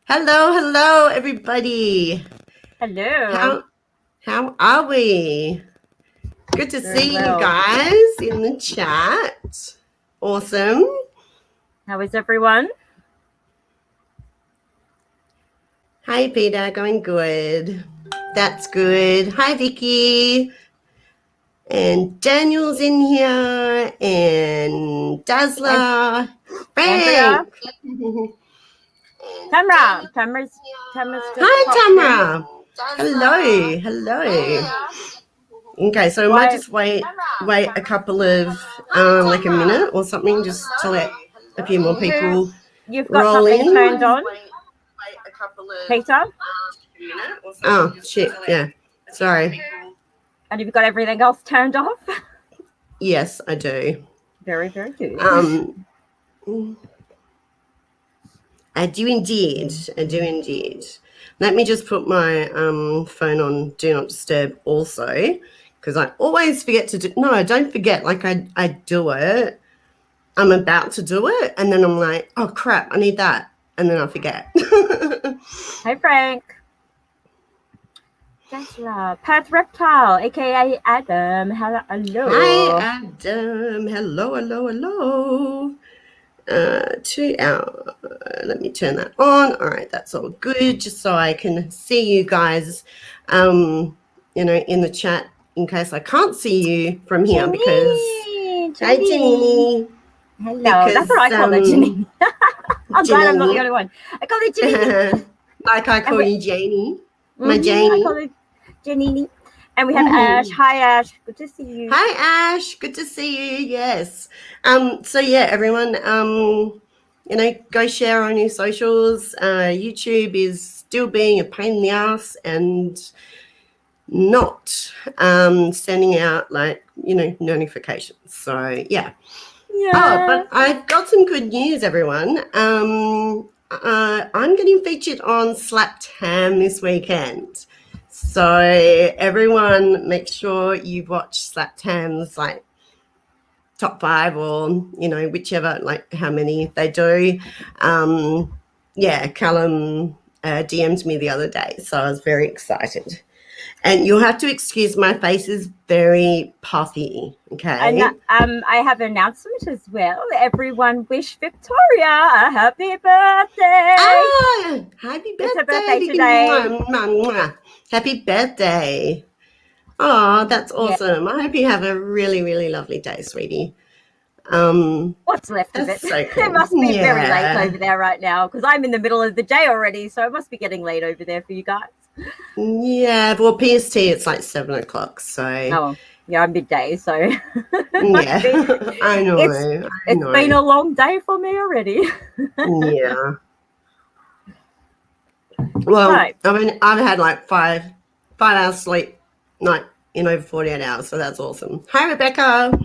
Hello, everybody. Hello. How are we? Good to Very see you well. guys in the chat. Awesome. How is everyone? Hi, Peta. Going good. That's good. Hi, Vicky. And Daniel's in here. And Dazzler. Andrea. Frank. Tamra's just Hi, popped in. Tamra. Hello. Okay, so I might just wait a couple of like a minute or something, just to let a few more people You've got roll something in. turned on, Peter? Oh shit! Yeah, sorry. And you've got everything else turned off? Yes, I do. Very, very good. I do indeed. Let me just put my phone on Do Not Disturb also, because I always forget to do. No, I don't forget. Like I do it. I'm about to do it, and then I'm like, oh crap, I need that, and then I forget. Hey, Frank. Tesla, Pat Reptile, aka Adam. Hello. Hi, Adam. Hello. 2 hours. Let me turn that on. All right, that's all good. Just so I can see you guys, in the chat, in case I can't see you from here. Jenny, because hi, Jenny. Hello. That's what I call her, Jenny. I'm glad I'm not the only one. I call her Jenny. Like I call you Janie. My Janie. I call her Janini. And we have Ash. Hi, Ash. Good to see you. Hi, Ash. Good to see you. Yes. So yeah, everyone, go share on your socials. YouTube is still being a pain in the ass and not sending out notifications. So yeah. Oh, but I've got some good news, everyone. I'm getting featured on Slap Tam this weekend. So everyone, make sure you watch Slap Tam's like top 5 or whichever, like how many they do. Callum DM'd me the other day, so I was very excited. And you'll have to excuse my face is very puffy, okay? And I have an announcement as well. everyone wish Victoria a happy birthday. Happy birthday. It's her birthday today. Happy birthday. Oh, that's awesome. I hope you have a really, really lovely day, sweetie. What's left of it? So cool. It must be very late over there right now, because I'm in the middle of the day already, so it must be getting late over there for you guys. Yeah, well, PST, it's like 7 o'clock, so... Oh, yeah, I'm midday, so... Yeah, I know. It's been a long day for me already. Yeah. Well, right. I've had like 5 hours sleep night in over 48 hours, so that's awesome. Hi, Rebecca.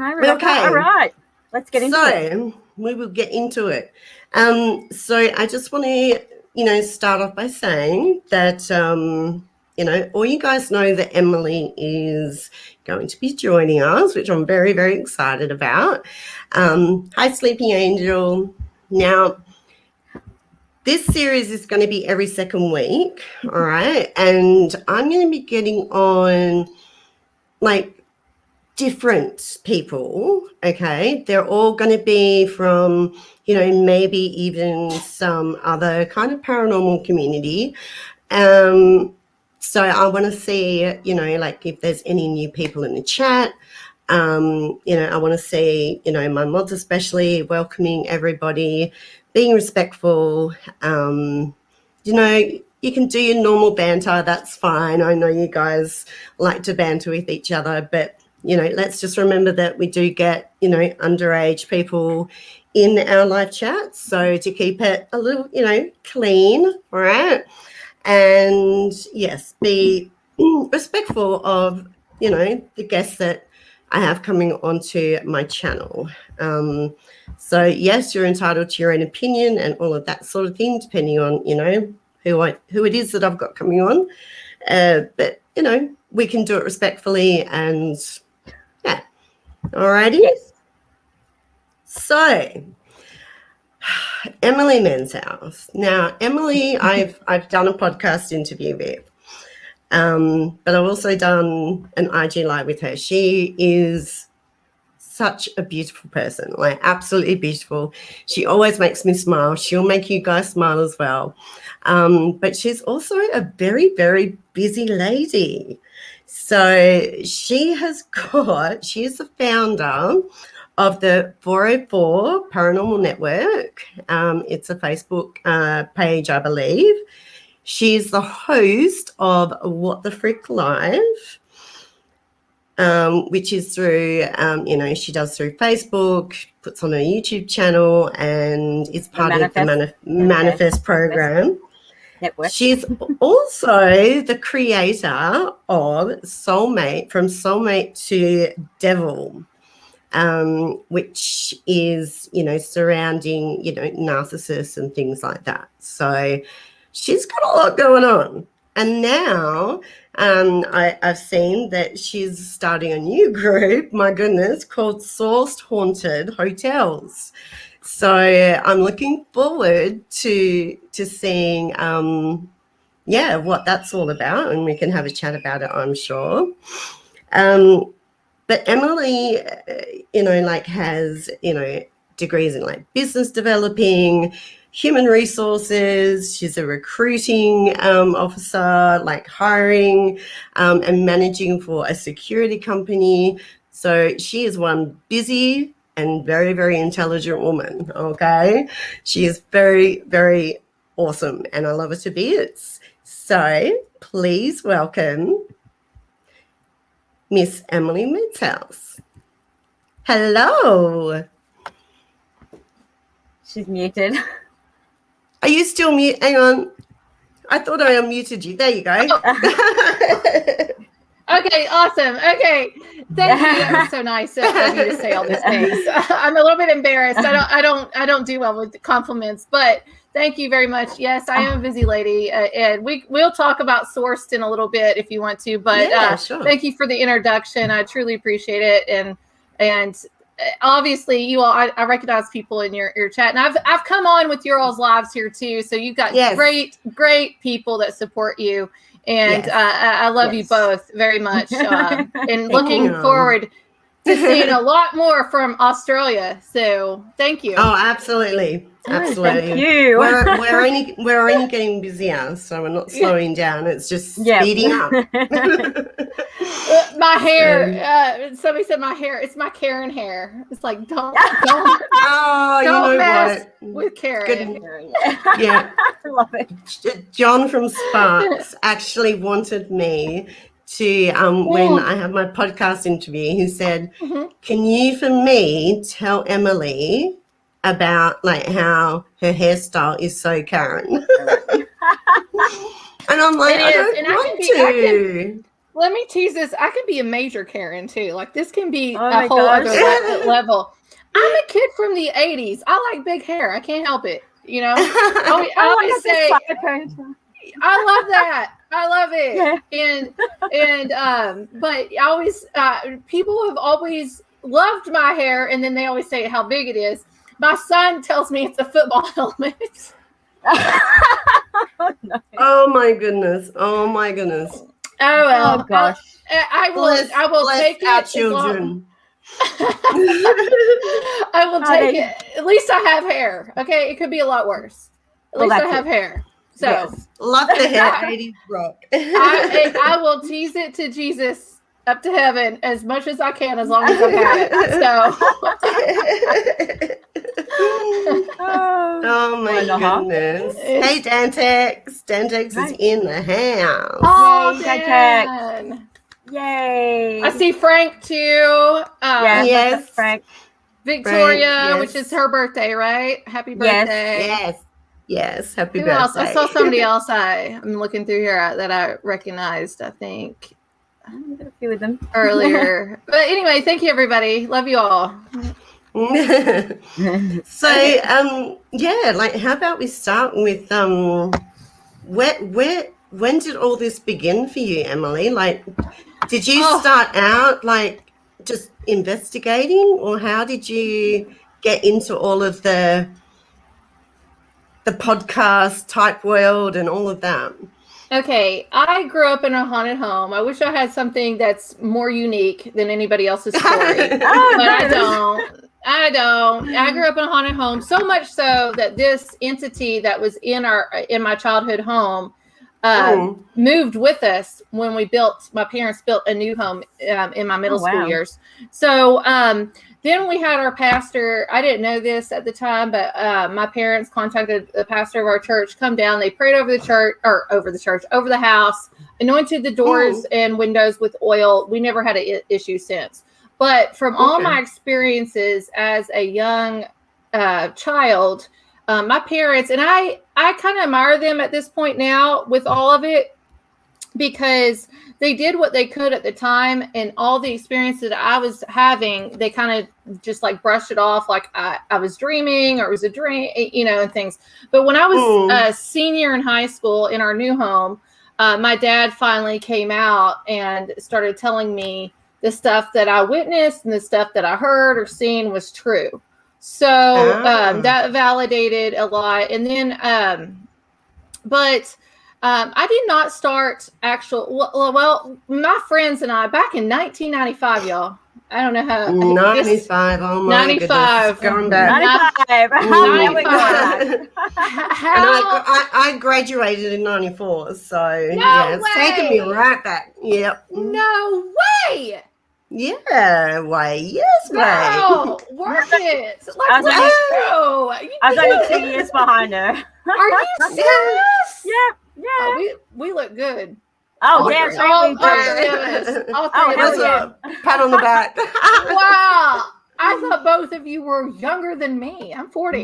Okay. All right. Let's get into it. So we will get into it. So I just want to, start off by saying that, all you guys know that Emily is going to be joining us, which I'm very, very excited about. Hi, Sleepy Angel. Now, this series is going to be every second week, all right? And I'm going to be getting on, like, different people, okay? They're all going to be from, maybe even some other kind of paranormal community. So I want to see, like if there's any new people in the chat. I want to see, my mods especially welcoming everybody, being respectful. You can do your normal banter. That's fine. I know you guys like to banter with each other, but let's just remember that we do get, underage people in our live chats. So to keep it a little, clean, all right? And yes, be respectful of, the guests that I have coming onto my channel. So yes, you're entitled to your own opinion and all of that sort of thing, depending on, who it is that I've got coming on. But, we can do it respectfully and Alrighty. Yes. So Emily Men's house. Now, Emily, I've done a podcast interview with, but I've also done an IG live with her. She is such a beautiful person, like absolutely beautiful. She always makes me smile. She'll make you guys smile as well. But she's also a very, very busy lady. So she is the founder of the 404 Paranormal Network. It's a Facebook page, I believe. She's the host of What the Frick Live, which is through, she does through Facebook, puts on her YouTube channel, and is part of the Manifest program. Network. She's also the creator of From Soulmate to Devil, which is, surrounding, narcissists and things like that. So she's got a lot going on. And now I've seen that she's starting a new group, my goodness, called Sourced Haunted Hotels. So I'm looking forward to seeing, what that's all about, and we can have a chat about it, I'm sure. But Emily, has, degrees in business developing, human resources. She's a recruiting officer, hiring and managing for a security company. So she is one busy and very, very intelligent woman, okay? She is very, very awesome, and I love her to bits. So please welcome Miss Emily Midshouse. Hello. She's muted. Are you still mute? Hang on. I thought I unmuted you. There you go. Okay, awesome. Okay, thank you. That was so nice of you to say all these things. I'm a little bit embarrassed. I don't do well with compliments, but thank you very much. Yes, I am a busy lady, and we'll talk about Sourced in a little bit if you want to. But sure. Thank you for the introduction. I truly appreciate it, and obviously you all, I recognize people in your chat, and I've come on with your all's lives here too. So you've got great people that support you. And I love you both very much, and looking forward to seeing a lot more from Australia. So thank you. Oh, absolutely. Thank you. We're only getting busier, so we're not slowing down. It's just speeding up. My hair. Somebody said my hair. It's my Karen hair. It's like don't mess with Karen. Yeah, I love it. John from Sparks actually wanted me to when I have my podcast interview. He said, "Can you, for me, tell Emily about how her hairstyle is so Karen?" And I'm like, I don't want to. Let me tease this. I can be a major Karen too. This can be a whole other level. I'm a kid from the 80s. I like big hair. I can't help it. I always say, I love that. I love it. Yeah. But I always, people have always loved my hair, and then they always say how big it is. My son tells me it's a football helmet. Oh my goodness. Oh well. Oh gosh. I will take our it. Children. I will take it. At least I have hair. Okay, it could be a lot worse. At least I have hair. So love the hair. 80s rock. I will tease it to Jesus up to heaven as much as I can, as long as I have it. So. Oh my goodness. Hey, Dantex. Dantex is in the house. Oh, yay, Dantex. Yay. I see Frank too. Yes. Frank. Victoria, which is her birthday, right? Happy birthday. Yes. Happy Who birthday. else? I saw somebody else I'm looking through here that I recognized, I think. A few of them earlier. But anyway, thank you everybody. Love you all. So how about we start with when did all this begin for you, Emily? Did you start out just investigating, or how did you get into all of the the podcast type world and all of that? Okay, I grew up in a haunted home. I wish I had something that's more unique than anybody else's story, but I don't. I grew up in a haunted home, so much so that this entity that was in my childhood home moved with us when my parents built a new home in my middle school years. So then we had our pastor. I didn't know this at the time, but my parents contacted the pastor of our church, come down. They prayed over the house, anointed the doors and windows with oil. We never had an issue since. But from all my experiences as a young child, my parents, and I kind of admire them at this point now with all of it, because they did what they could at the time, and all the experiences that I was having, they kind of just like brushed it off like I was dreaming, or it was a dream, and things. But when I was a senior in high school in our new home, my dad finally came out and started telling me the stuff that I witnessed and the stuff that I heard or seen was true. So that validated a lot. And then, I did not start well, my friends and I, back in 1995, y'all. I don't know how. 95. Oh my 95. Goodness. Going back. 95. I graduated in 94, so it's taken me right back. Yep. No way. Yeah, way. Yes, way. Wow, work it. I was only 2 years behind her. Are you serious? Yeah. Oh, we look good. Oh, damn straight we do. Pat on the back. Wow. I thought both of you were younger than me. I'm 40.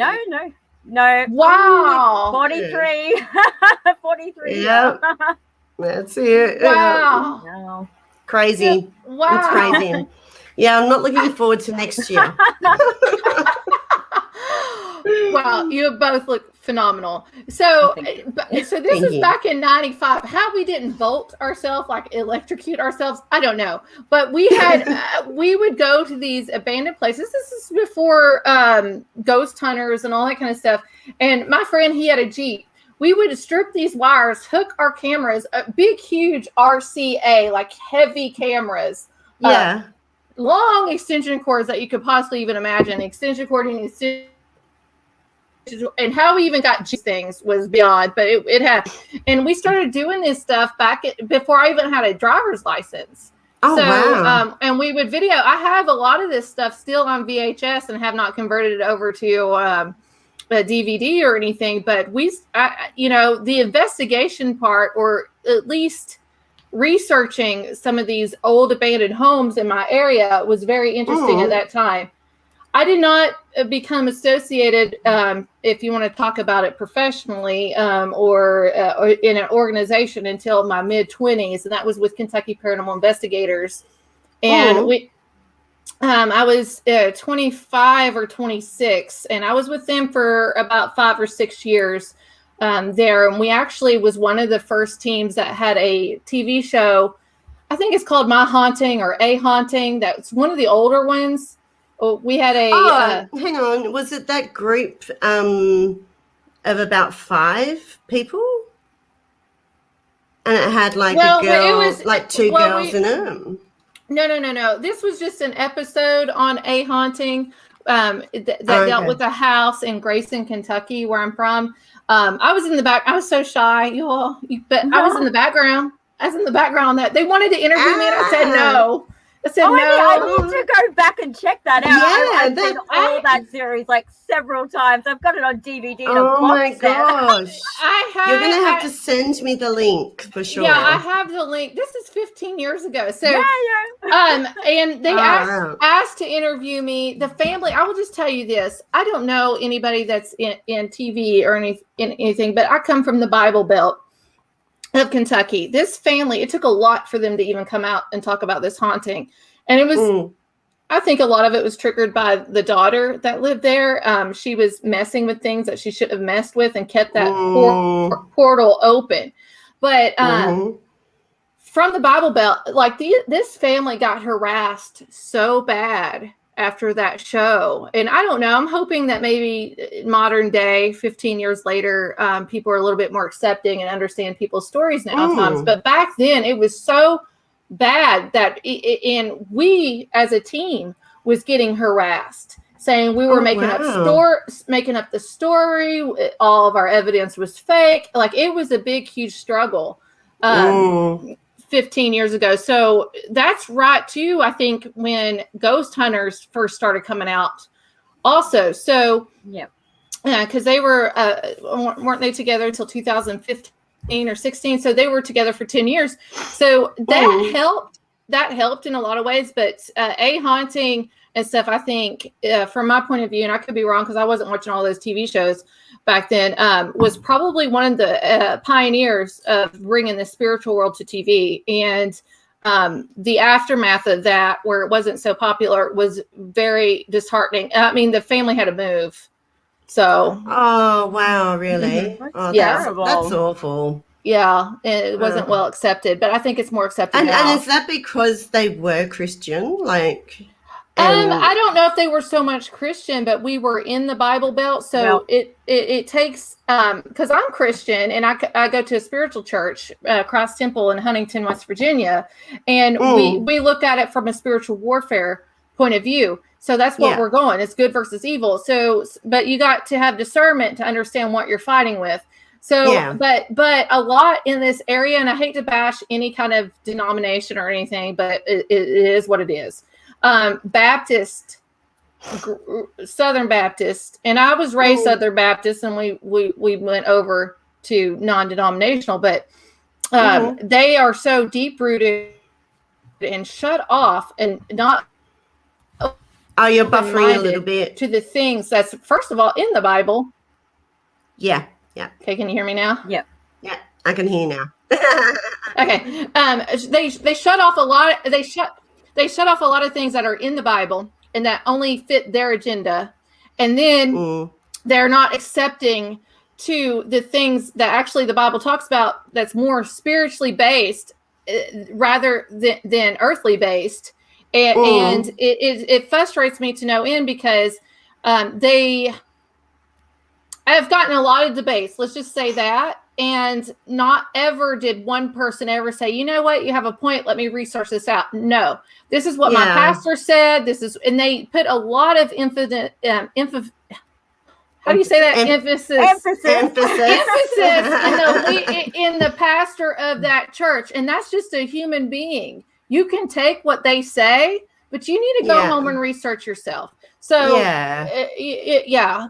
No. Wow. 43. 43. Yeah. That's it. Wow. No. Crazy. Wow. It's crazy. Yeah, I'm not looking forward to next year. Wow, you both look phenomenal. So this is back in 95. How we didn't bolt ourselves, like electrocute ourselves, I don't know. But we had we would go to these abandoned places. This is before ghost hunters and all that kind of stuff. And my friend, he had a Jeep. We would strip these wires, hook our cameras, big, huge RCA, like heavy cameras. Yeah. Long extension cords that you could possibly even imagine. Extension cord and how we even got things was beyond, but it had. And we started doing this stuff before I even had a driver's license. Oh, wow. And we would video. I have a lot of this stuff still on VHS and have not converted it over to a DVD or anything. But the investigation part, or at least researching some of these old abandoned homes in my area, was very interesting at that time. I did not become associated, if you want to talk about it professionally, or in an organization, until my mid-20s, and that was with Kentucky Paranormal Investigators. And I was 25 or 26, and I was with them for about 5 or 6 years there. And we actually was one of the first teams that had a TV show. I think it's called My Haunting or A Haunting. That's one of the older ones. We had a. Hang on. Was it that group of about 5 people? And it had like a girl, like 2 girls in it? No. This was just an episode on A Haunting that dealt with a house in Grayson, Kentucky, where I'm from. I was in the back. I was so shy, y'all. But I was in the background. That they wanted to interview me, and I said no. I said no. I need to go back and check that out. Yeah, I've seen all that series like several times. I've got it on DVD. Oh my gosh! You're gonna have to to send me the link for sure. Yeah, I have the link. This is 15 years ago. So and they asked to interview me. The family. I will just tell you this. I don't know anybody that's in TV or anything, but I come from the Bible Belt of Kentucky. This family, it took a lot for them to even come out and talk about this haunting. And it was, I think a lot of it was triggered by the daughter that lived there. She was messing with things that she shouldn't have messed with and kept that portal open. But from the Bible Belt, like this family got harassed so bad after that show. And I don't know, I'm hoping that maybe modern day, 15 years later, people are a little bit more accepting and understand people's stories now times. But back then it was so bad that and we as a team was getting harassed, saying we were making up the story. All of our evidence was fake. Like, it was a big, huge struggle 15 years ago. So that's right too, I think, when ghost hunters first started coming out also. So yeah, because they were weren't they together until 2015 or 16? So they were together for 10 years. So that helped in a lot of ways. But a haunting and stuff, I think, from my point of view, and I could be wrong because I wasn't watching all those TV shows back then, was probably one of the pioneers of bringing the spiritual world to TV. And the aftermath of that, where it wasn't so popular, was very disheartening. I mean, the family had to move. So. Oh, wow, really? Oh, yeah, that's awful. Yeah, it wasn't well accepted, but I think it's more accepted now. And is that because they were Christian? Like, I don't know if they were so much Christian, but we were in the Bible Belt, so it takes because I'm Christian and I go to a spiritual church, Christ Temple in Huntington, West Virginia, and we look at it from a spiritual warfare point of view. So that's what we're going. It's good versus evil. So, but you got to have discernment to understand what you're fighting with. So, but a lot in this area, and I hate to bash any kind of denomination or anything, but it is what it is. Baptist, Southern Baptist, and I was raised Southern Baptist, and we went over to non-denominational, but they are so deep rooted and shut off and not. Oh, you're buffering a little bit to the things that's first of all in the Bible. Yeah. Okay, can you hear me now? Yeah, I can hear now. Okay. They shut off a lot. They shut off a lot of things that are in the Bible and that only fit their agenda, and then they're not accepting to the things that actually the Bible talks about that's more spiritually based rather than earthly based, and it frustrates me to no end because they. I've gotten a lot of debates, let's just say that, and not ever did one person ever say, you know what, you have a point, let me research this out. No, this is what my pastor said. And they put a lot of emphasis. How do you say that? Emphasis in the pastor of that church. And that's just a human being. You can take what they say, but you need to go home and research yourself. So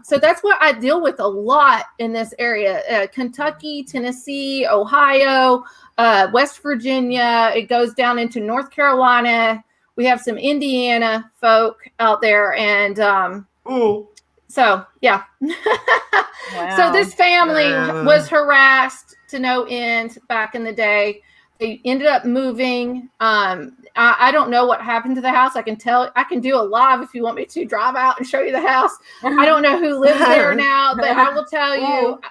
so that's what I deal with a lot in this area. Kentucky, Tennessee, Ohio, West Virginia. It goes down into North Carolina. We have some Indiana folk out there, and so yeah. Wow. So this family was harassed to no end back in the day. They ended up moving. I don't know what happened to the house. I can do a live if you want me to drive out and show you the house. I don't know who lives there now, but I will tell you,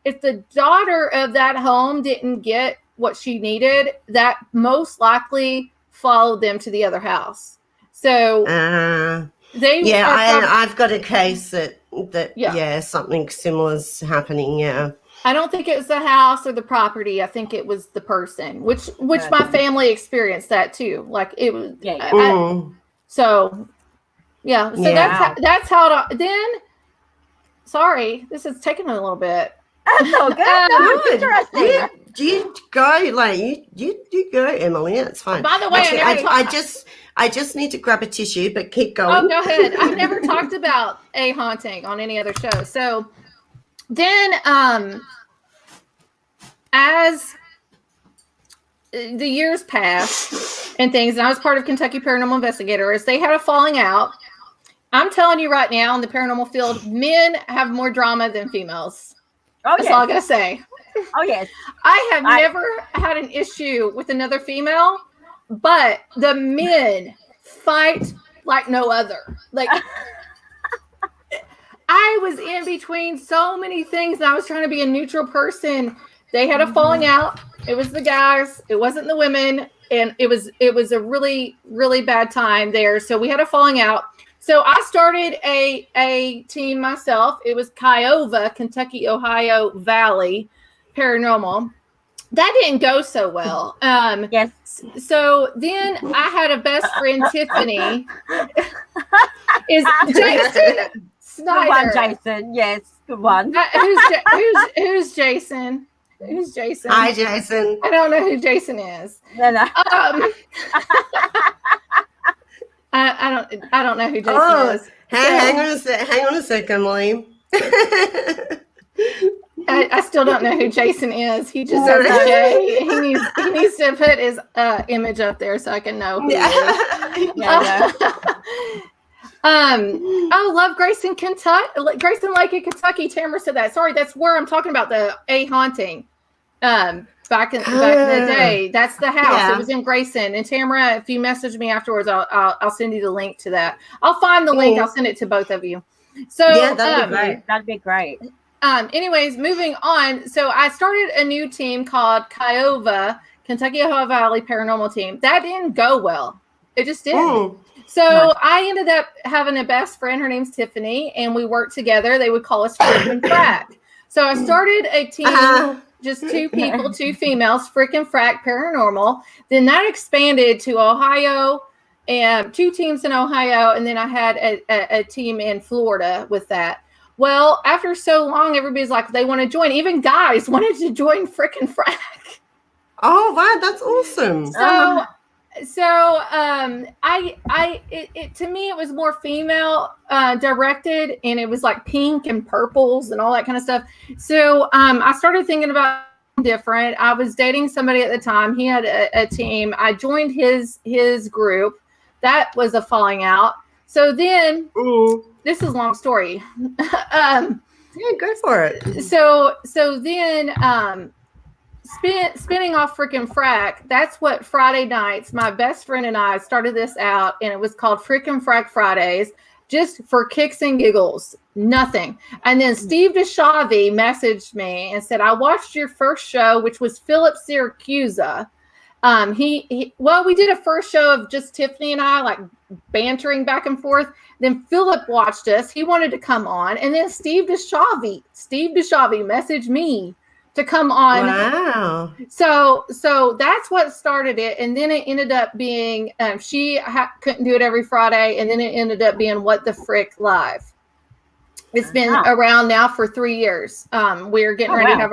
if the daughter of that home didn't get what she needed, that most likely followed them to the other house. So I've got a case that something similar is happening. Yeah. I don't think it was the house or the property. I think it was the person, which my family experienced that too. Like it was. So that's how. Then, sorry, this is taking a little bit. That's so good. Interesting. You go, you go, Emily. It's fine. By the way, actually, I just need to grab a tissue, but keep going. Oh, go ahead. I've never talked about a haunting on any other show. So then, as the years passed and things, and I was part of Kentucky Paranormal Investigators, they had a falling out. I'm telling you right now, in the paranormal field, men have more drama than females. That's all I gotta say. Oh, yes. I have never had an issue with another female, but the men fight like no other. Like, I was in between so many things, and I was trying to be a neutral person. They had a falling out. It was the guys. It wasn't the women. And it was a really, really bad time there. So we had a falling out. So I started a team myself. It was Kiowa, Kentucky, Ohio Valley Paranormal. That didn't go so well. Yes. So then I had a best friend, Tiffany. Is Jason Snyder? Good one, Jason. Yes, good one. Who's Jason? Who's Jason? Hi, Jason. I don't know who Jason is. No. I don't know who Jason is. Hang on a sec, Emily. I still don't know who Jason is. He just says Jay. He needs to put his image up there so I can know who he is. I love Grayson, Kentucky. Grayson Lake in Kentucky. Tamara said that. Sorry, that's where I'm talking about the haunting. Back in the day, that's the house. Yeah. It was in Grayson. And Tamara, if you message me afterwards, I'll send you the link to that. I'll find the link. I'll send it to both of you. So yeah, that'd be great. That'd be great. Anyways, moving on. So I started a new team called Kiowa, Kentucky Ohio Valley Paranormal Team. That didn't go well. It just didn't. So I ended up having a best friend. Her name's Tiffany, and we worked together. They would call us Frickin' Frack. So I started a team, just 2 people, 2 females, Frickin' Frack Paranormal. Then that expanded to Ohio, and 2 teams in Ohio, and then I had a team in Florida with that. Well, after so long, everybody's like, they want to join. Even guys wanted to join Frickin' Frack. Oh, wow, that's awesome. To me, it was more female directed, and it was like pink and purples and all that kind of stuff. So I started thinking about different. I was dating somebody at the time. He had a team. I joined his group. That was a falling out. So then, this is a long story. Yeah, go for it. So then, spinning off Frickin' Frack, that's what Friday nights, my best friend and I started this out, and it was called Frickin' Frack Fridays, just for kicks and giggles, nothing. And then Steve DeShavi messaged me and said, I watched your first show, which was Philip Syracusa. We did a first show of just Tiffany and I, like bantering back and forth. Then Philip watched us. He wanted to come on. And then Steve DeShavi messaged me to come on. Wow. So that's what started it. And then it ended up being, she couldn't do it every Friday. And then it ended up being What the Frick Live. It's been around now for 3 years. We're getting ready to have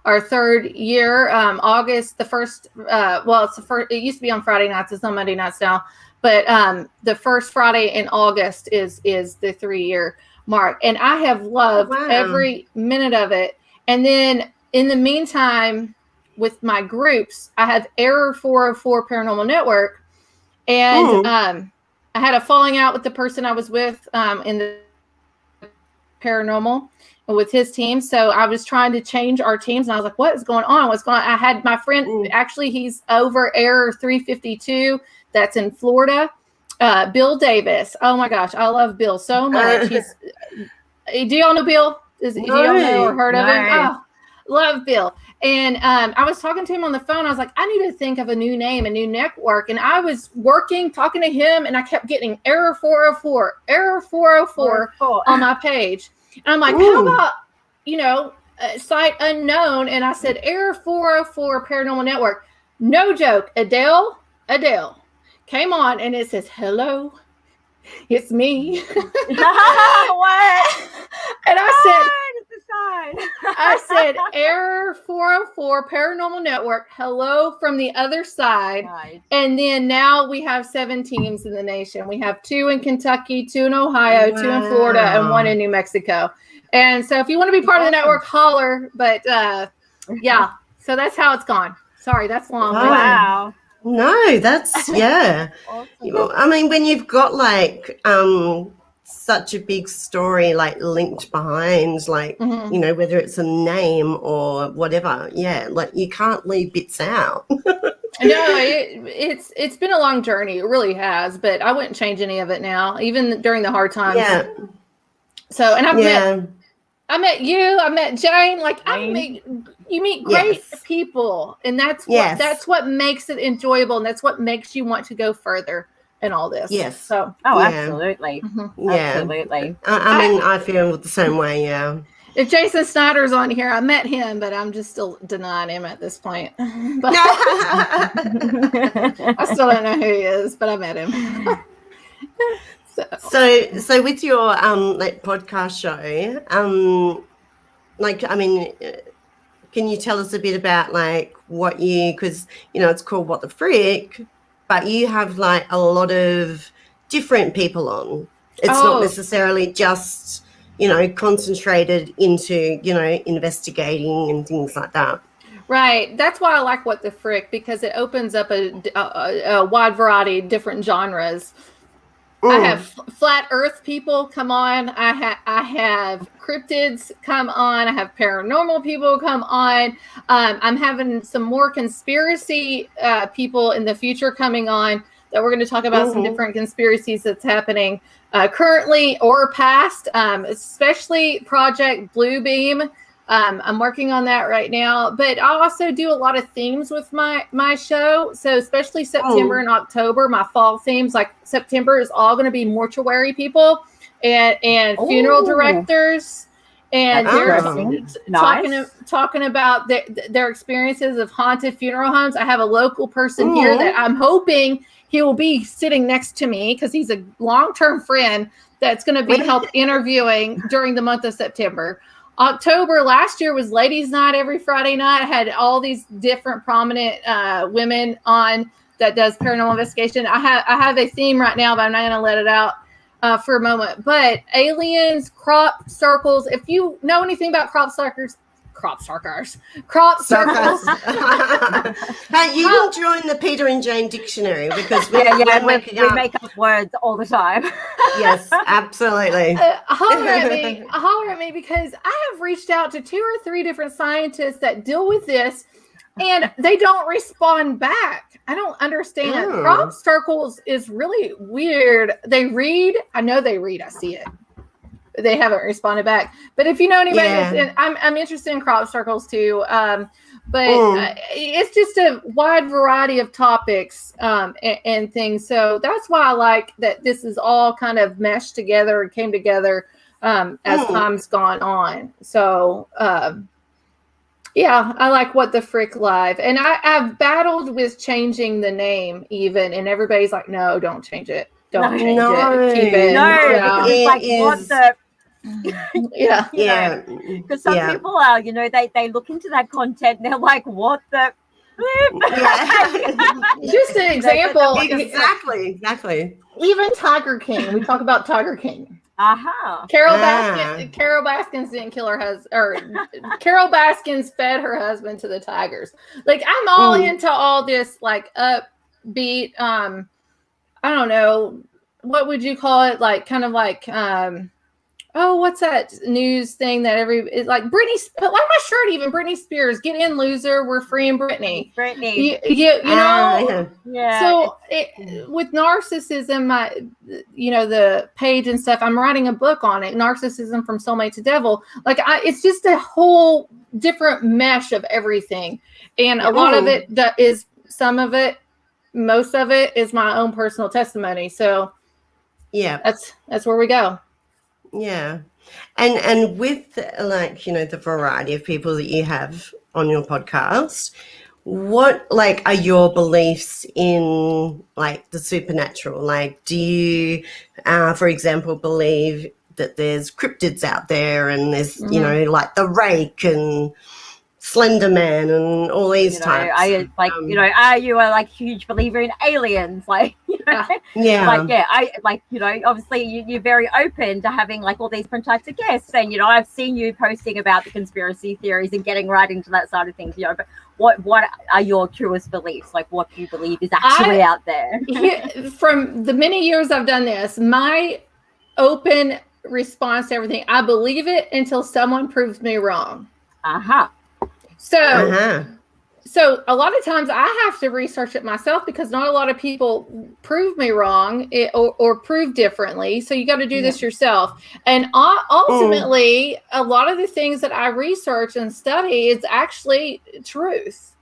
our 3rd year. August, the first, it used to be on Friday nights. It's on Monday nights now. But the first Friday in August is the 3-year mark. And I have loved every minute of it. And then in the meantime, with my groups, I have Error 404 Paranormal Network. And I had a falling out with the person I was with in the paranormal with his team. So I was trying to change our teams. And I was like, what is going on? What's going on? I had my friend, actually, he's over Error 352. That's in Florida. Bill Davis. Oh my gosh, I love Bill so much. Do y'all know Bill? Do y'all know or heard of him? Oh, love Bill. And I was talking to him on the phone. I was like, I need to think of a new name, a new network. And I was talking to him, and I kept getting Error 404, Error 404 on my page. And I'm like, how about, site unknown? And I said, Error 404 Paranormal Network. No joke. Adele came on, and it says, hello, it's me. What? And I said, Error 404 Paranormal Network, hello from the other side. Nice. And then now we have 7 teams in the nation. We have 2 in Kentucky, 2 in Ohio, 2 in Florida, and 1 in New Mexico. And so if you want to be part of the network, holler. But yeah, so that's how it's gone. Sorry, that's long. Wow. No, that's, yeah. Awesome. I mean, when you've got like such a big story like linked behind, like, whether it's a name or whatever, like you can't leave bits out. No, it's been a long journey. It really has, but I wouldn't change any of it now, even during the hard times. Yeah. So, and I met you, I met Jane, you meet great people, and that's what makes it enjoyable, and that's what makes you want to go further in all this. Yes. So, Oh, Yeah. absolutely. mhm. Absolutely. I mean, I feel the same way. Yeah. If Jason Snyder's on here, I met him, but I'm just still denying him at this point. But I still don't know who he is, but I met him. So with your like podcast show, like, I mean, can you tell us a bit about like what because it's called What the Frick, but you have like a lot of different people on. It's not necessarily just concentrated into investigating and things like that. Right. That's why I like What the Frick, because it opens up a wide variety of different genres. I have flat earth people come on. I have cryptids come on. I have paranormal people come on. I'm having some more conspiracy people in the future coming on that we're going to talk about some different conspiracies that's happening currently or past, especially Project Bluebeam. I'm working on that right now, but I also do a lot of themes with my show. So especially September and October, my fall themes, like September is all going to be mortuary people and funeral directors. And they're talking about their experiences of haunted funeral homes. I have a local person here that I'm hoping he will be sitting next to me because he's a long-term friend that's going to be help interviewing during the month of September. October last year was ladies' night every Friday night. I had all these different prominent women on that does paranormal investigation. I have a theme right now, but I'm not going to let it out for a moment. But aliens, crop circles. If you know anything about crop circles. Hey, you can join the Peter and Jane dictionary because we make up words all the time. Yes, absolutely. Holler at me because I have reached out to 2 or 3 different scientists that deal with this, and they don't respond back. I don't understand. Crop circles is really weird. They read. I know they read. I see it. They haven't responded back. But if you know anybody, I'm interested in crop circles too. But it's just a wide variety of topics and things. So that's why I like that this is all kind of meshed together and came together as time's gone on. So I like What the Frick Live. And I've battled with changing the name even, and everybody's like, no, don't change it. Don't change it. Keep it. No, it's like what the yeah. Because some people are, they look into that content and they're like, what the Just an example. Exactly. Even Tiger King. We talk about Tiger King. Carol Baskins didn't kill her husband, or Carol Baskins fed her husband to the tigers. Like, I'm all into all this, like, upbeat, I don't know, what would you call it? Like, kind of like, what's that news thing that it's like Britney, like my shirt, even Britney Spears, get in, loser, we're freeing Britney. You know? Yeah. So with narcissism, the page and stuff, I'm writing a book on it, Narcissism from Soulmate to Devil. Like, it's just a whole different mesh of everything. And a lot of it is, some of it, most of it is my own personal testimony. So that's where we go. Yeah. And with the variety of people that you have on your podcast, what are your beliefs in the supernatural? Like, do you, for example, believe that there's cryptids out there and there's, the rake and Slender Man and all these types? Are you a huge believer in aliens? Obviously you're very open to having all these different types of guests, and I've seen you posting about the conspiracy theories and getting right into that side of things. But what are your truest beliefs? What do you believe is actually out there? From the many years I've done this, my open response to everything, I believe it until someone proves me wrong. So a lot of times I have to research it myself because not a lot of people prove me wrong or prove differently. So you got to do this yourself. And ultimately, a lot of the things that I research and study is actually truth.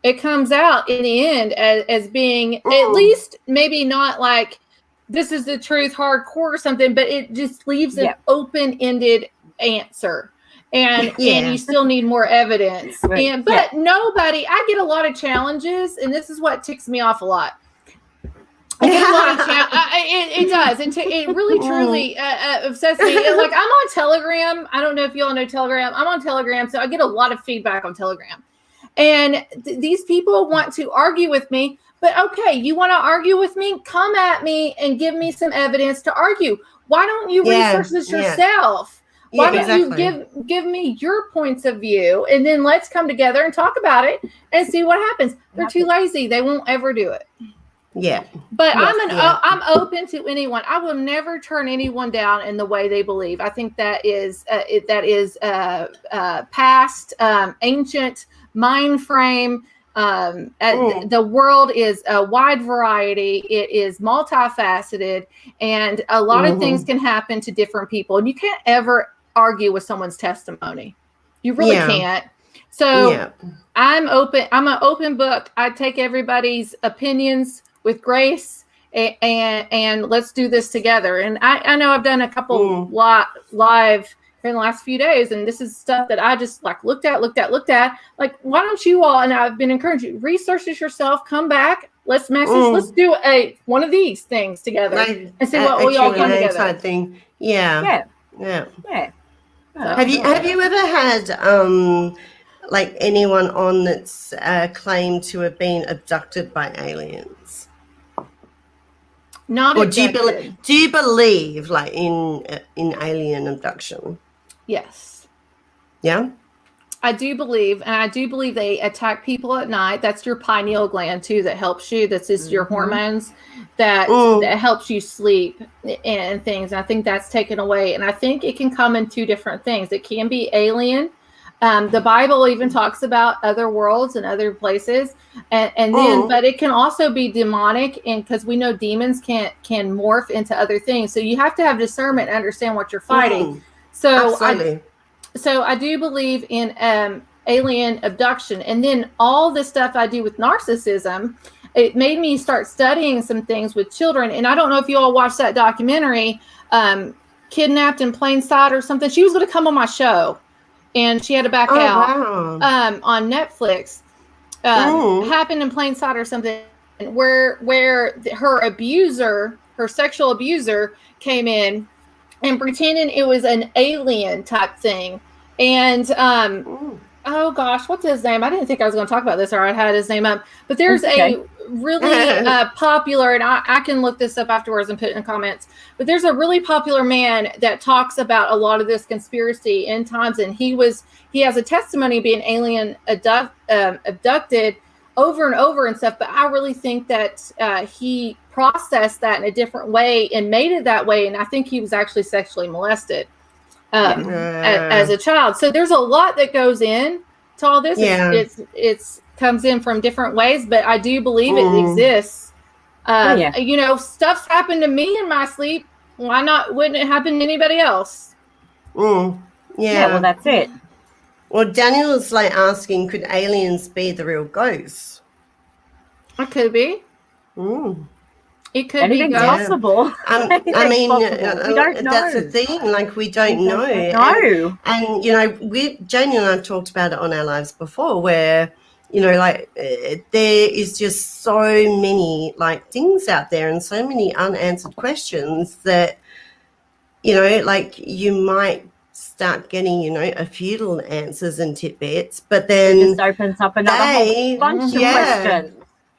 it comes out in the end as being at least maybe not like this is the truth hardcore or something, but it just leaves an open-ended answer. And you still need more evidence. Right. But nobody, I get a lot of challenges, and this is what ticks me off a lot. I get a lot of it does. It really truly obsesses me. Like, I'm on Telegram. I don't know if you all know Telegram. I'm on Telegram, so I get a lot of feedback on Telegram. And these people want to argue with me. But okay, you want to argue with me? Come at me and give me some evidence to argue. Why don't you research this yourself? Why don't you give me your points of view, and then let's come together and talk about it and see what happens. They're too lazy. They won't ever do it. Yeah. But I'm open to anyone. I will never turn anyone down in the way they believe. I think that is past, ancient mind frame. The world is a wide variety. It is multifaceted, and a lot of things can happen to different people. And you can't ever argue with someone's testimony. You really can't. So I'm open. I'm an open book. I take everybody's opinions with grace, and let's do this together. And I know I've done a couple live in the last few days, and this is stuff that I just like looked at. Like, why don't you all? And I've been encouraging you, research this yourself. Come back. Let's message. Let's do one of these things together and see what we all come together. Thing. Yeah. Have you ever had like anyone on that's claimed to have been abducted by aliens? Not or do you believe like in alien abduction? Yes. Yeah. I do believe, and I do believe they attack people at night. That's your pineal gland too that helps you. That's just your hormones that helps you sleep and things. And I think that's taken away. And I think it can come in two different things. It can be alien. The Bible even talks about other worlds and other places, and then, but it can also be demonic, and because we know demons can morph into other things. So you have to have discernment and understand what you're fighting. So I do believe in alien abduction, and then all the stuff I do with narcissism, it made me start studying some things with children. And I don't know if you all watched that documentary, Kidnapped in Plain Sight or something. She was going to come on my show, and she had to back out on Netflix. Happened in Plain Sight or something, where her abuser, her sexual abuser, came in and pretending it was an alien type thing. And oh gosh, what's his name? I didn't think I was going to talk about this, or I had his name up. But there's a really popular, and I can look this up afterwards and put it in the comments. But there's a really popular man that talks about a lot of this conspiracy end times, and he has a testimony of being alien abducted over and over and stuff. But I really think that he processed that in a different way and made it that way. And I think he was actually sexually molested as a child. So there's a lot that goes in to all this. It's comes in from different ways, but I do believe it exists. You know, stuff's happened to me in my sleep. Why not? Wouldn't it happen to anybody else? Well, that's it. Well, Daniel's like asking, could aliens be the real ghosts? It could be. It could be possible. I mean, we don't know. That's the thing. Like, we don't know. And you know, Janie and I have talked about it on our lives before, where you know, like there is just so many like things out there and so many unanswered questions that, you know, like you might start getting, you know, a few little answers and tidbits, but then it just opens up another whole bunch of questions.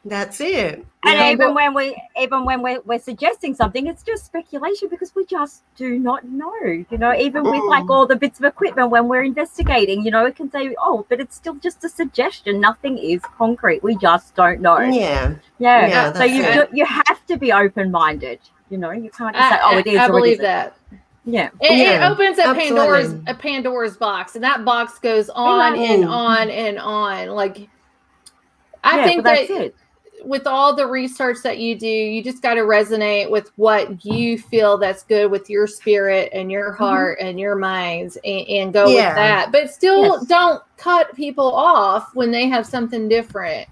That's it. And even when we're suggesting something, it's just speculation because we just do not know. You know, even with like all the bits of equipment when we're investigating, you know, it can say, oh, but it's still just a suggestion. Nothing is concrete. We just don't know. Yeah. So you have to be open-minded. You know, you can't just say, oh, it is. I believe that. Yeah. It opens a Pandora's box, and that box goes on and on and on. Like, I think that's it. With all the research that you do, you just got to resonate with what you feel that's good with your spirit and your heart and your minds, and go with that. But still don't cut people off when they have something different.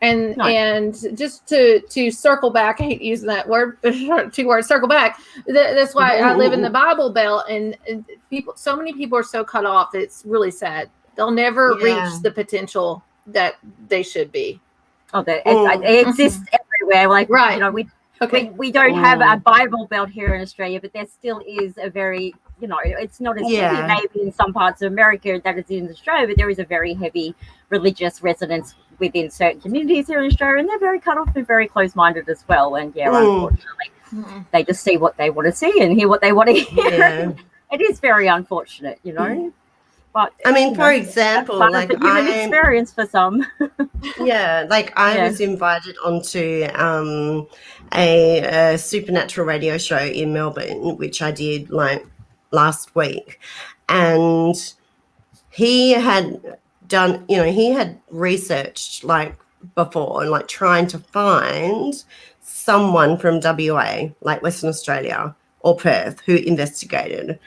And Nice. and just to circle back, I hate using that word, 2 words, circle back. That's why I live in the Bible Belt, and so many people are so cut off. It's really sad. They'll never reach the potential that they should be. Oh, it exists everywhere. Like, right. You know, we don't have a Bible Belt here in Australia, but there still is a very, you know, it's not as heavy maybe in some parts of America that it's in Australia, but there is a very heavy religious resonance within certain communities here in Australia, and they're very cut off and very close-minded as well. And unfortunately, they just see what they want to see and hear what they want to hear. Yeah. It is very unfortunate, you know. But I mean, for example, like the human experience for some. I was invited onto a supernatural radio show in Melbourne, which I did like last week, and he had done, you know, he had researched like before and like trying to find someone from WA, like Western Australia or Perth, who investigated,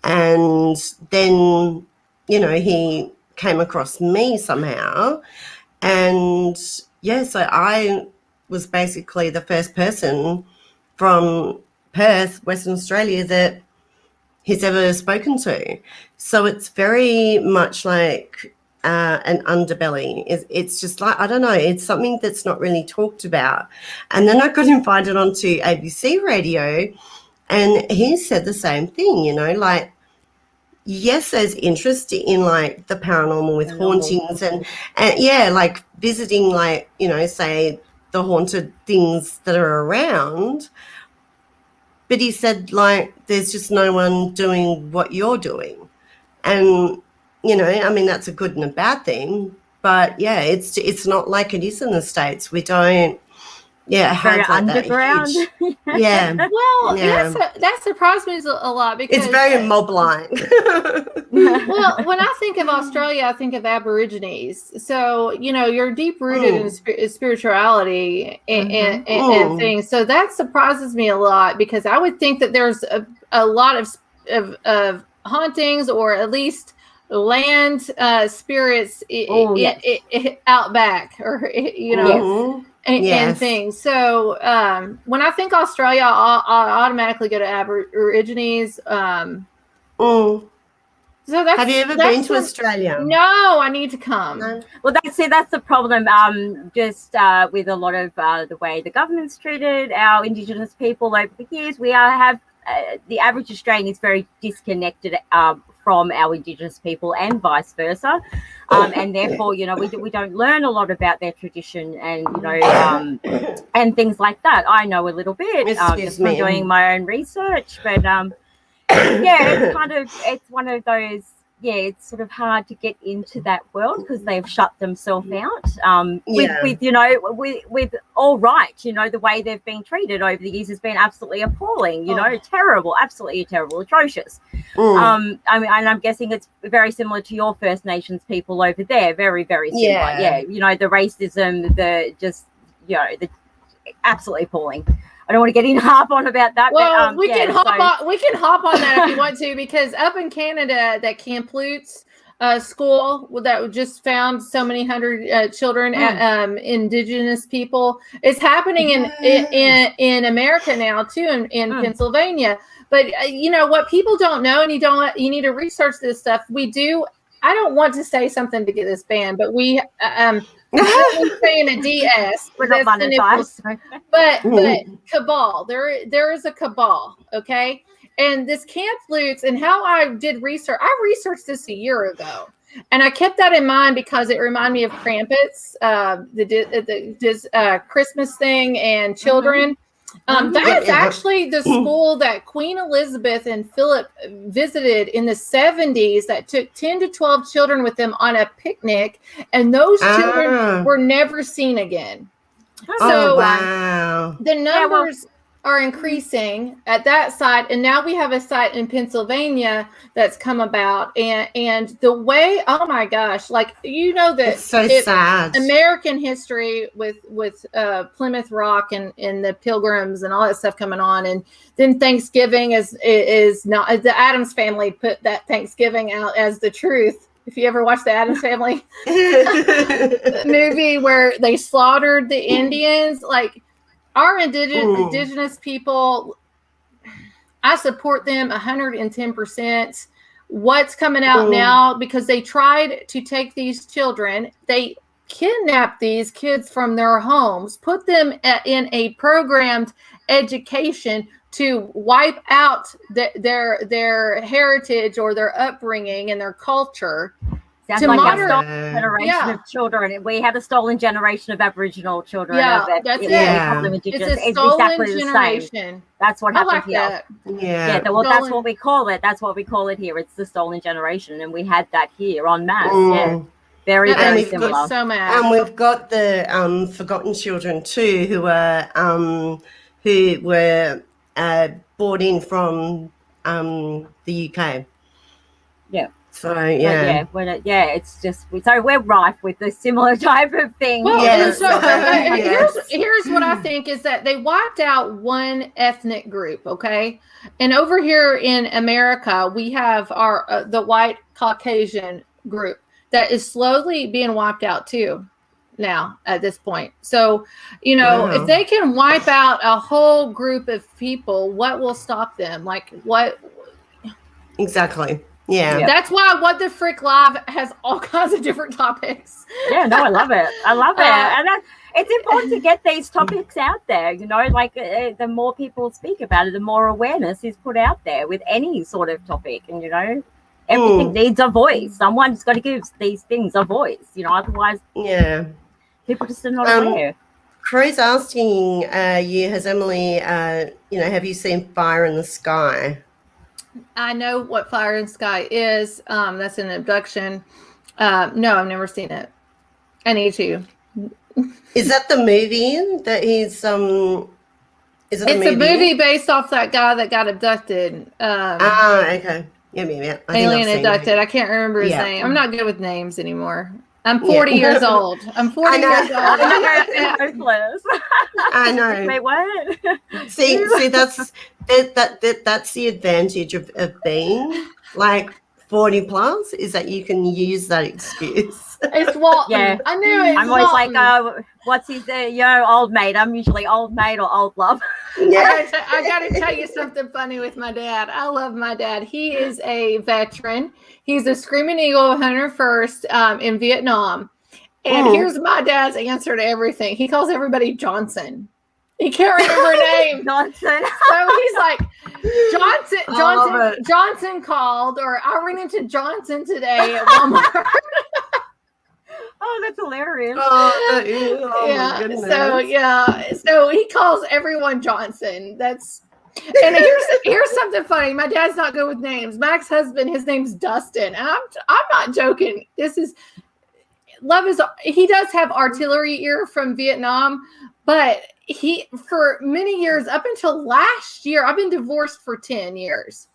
and then, you know, he came across me somehow, and so I was basically the first person from Perth, Western Australia, that he's ever spoken to. So it's very much like an underbelly. It's just like, I don't know, it's something that's not really talked about. And then I got invited onto ABC radio, and he said the same thing, you know, like, yes, there's interest in like the paranormal with hauntings and like visiting, like, you know, say the haunted things that are around. But he said, like, there's just no one doing what you're doing. And, you know, I mean, that's a good and a bad thing. But, yeah, it's not like it is in the States. We don't, have very like underground. That huge, Well, that surprised me a lot because it's very mob-like. Well, when I think of Australia, I think of Aborigines. So, you know, you're deep rooted in spirituality and things. So that surprises me a lot, because I would think that there's a lot of hauntings, or at least land spirits out back, or, you know. And things. So when I think Australia, I automatically go to Aborigines. So have you ever been to Australia? No, I need to come. Well, that's the problem. Just with a lot of the way the government's treated our Indigenous people over the years, we have the average Australian is very disconnected from our Indigenous people, and vice versa, and therefore, you know, we don't learn a lot about their tradition, and, you know, and things like that. I know a little bit just from doing my own research, but it's one of those. It's sort of hard to get into that world because they've shut themselves out. With you know, with all right, you know, the way they've been treated over the years has been absolutely appalling. You know, terrible, absolutely terrible, atrocious. I mean, and I'm guessing it's very similar to your First Nations people over there. Very, very similar. Yeah, you know, the racism, the absolutely appalling. I don't want to get harp on about that. Well, we can hop on that if you want to, because up in Canada, that Kamloops school that just found so many hundred children, Indigenous people, is happening in America now too, in Pennsylvania. But you know what people don't know, and you need to research this stuff. We do. I don't want to say something to get this banned, but we. I'm saying a DS, but cabal. There is a cabal, okay? And this Kamloops, and how I did research, I researched this a year ago, and I kept that in mind because it reminded me of Krampus, the Christmas thing, and children. That's actually the school that Queen Elizabeth and Philip visited in the 70s, that took 10 to 12 children with them on a picnic, and those children were never seen again. Wow. The numbers are increasing at that site, and now we have a site in Pennsylvania that's come about, and the way, oh my gosh, like, you know, that it's so sad. American history with Plymouth Rock and the Pilgrims and all that stuff coming on, and then Thanksgiving is not, the Addams family put that Thanksgiving out as the truth. If you ever watched the Addams Family movie where they slaughtered the Indians, like our indigenous people, I support them 110%. What's coming out now, because they tried to take these children, they kidnapped these kids from their homes, put them in a programmed education to wipe out their heritage or their upbringing and their culture. Sounds like our stolen generation of children. We had a stolen generation of Aboriginal children. Yeah, that's it. It's a stolen generation. That's what happened here. Well, that's what we call it. That's what we call it here. It's the stolen generation, and we had that here en masse. Yeah, very similar. So mad. And we've got the forgotten children too, who were brought in from the UK. Yeah. So yeah, it's just we're rife with the similar type of thing. Well, here's what I think is that they wiped out one ethnic group, okay, and over here in America we have our the white Caucasian group that is slowly being wiped out too now at this point. So if they can wipe out a whole group of people, what will stop them? Like what? Exactly. Yeah. That's why What the Frick Live has all kinds of different topics. Yeah, no, I love it. And it's important to get these topics out there, like the more people speak about it, the more awareness is put out there with any sort of topic. And, everything needs a voice. Someone's got to give these things a voice, otherwise people just are not aware. Crew's asking you, has Emily, have you seen Fire in the Sky? I know what Fire in the Sky is. That's an abduction. No, I've never seen it. I need to. Is that the movie that he's It's a movie based off that guy that got abducted. Okay. Yeah. Alien abducted. I can't remember his name. I'm not good with names anymore. I'm 40 years old. I'm 40 years old. I know. Wait, what? See, that's the advantage of being like 40 plus, is that you can use that excuse. It's Walton. Yeah. I knew it. I'm always like, what's his old mate? I'm usually old mate or old love. Yeah. I got to tell you something funny with my dad. I love my dad. He is a veteran. He's a Screaming Eagle 101st in Vietnam. And here's my dad's answer to everything. He calls everybody Johnson. He can't remember a name. Johnson. So he's like, Johnson called, or I ran into Johnson today at Walmart. Oh, that's hilarious. My goodness. So he calls everyone Johnson. And here's something funny. My dad's not good with names. My ex-husband, his name's Dustin. And I'm not joking. He does have artillery ear from Vietnam, but for many years, up until last year, I've been divorced for 10 years.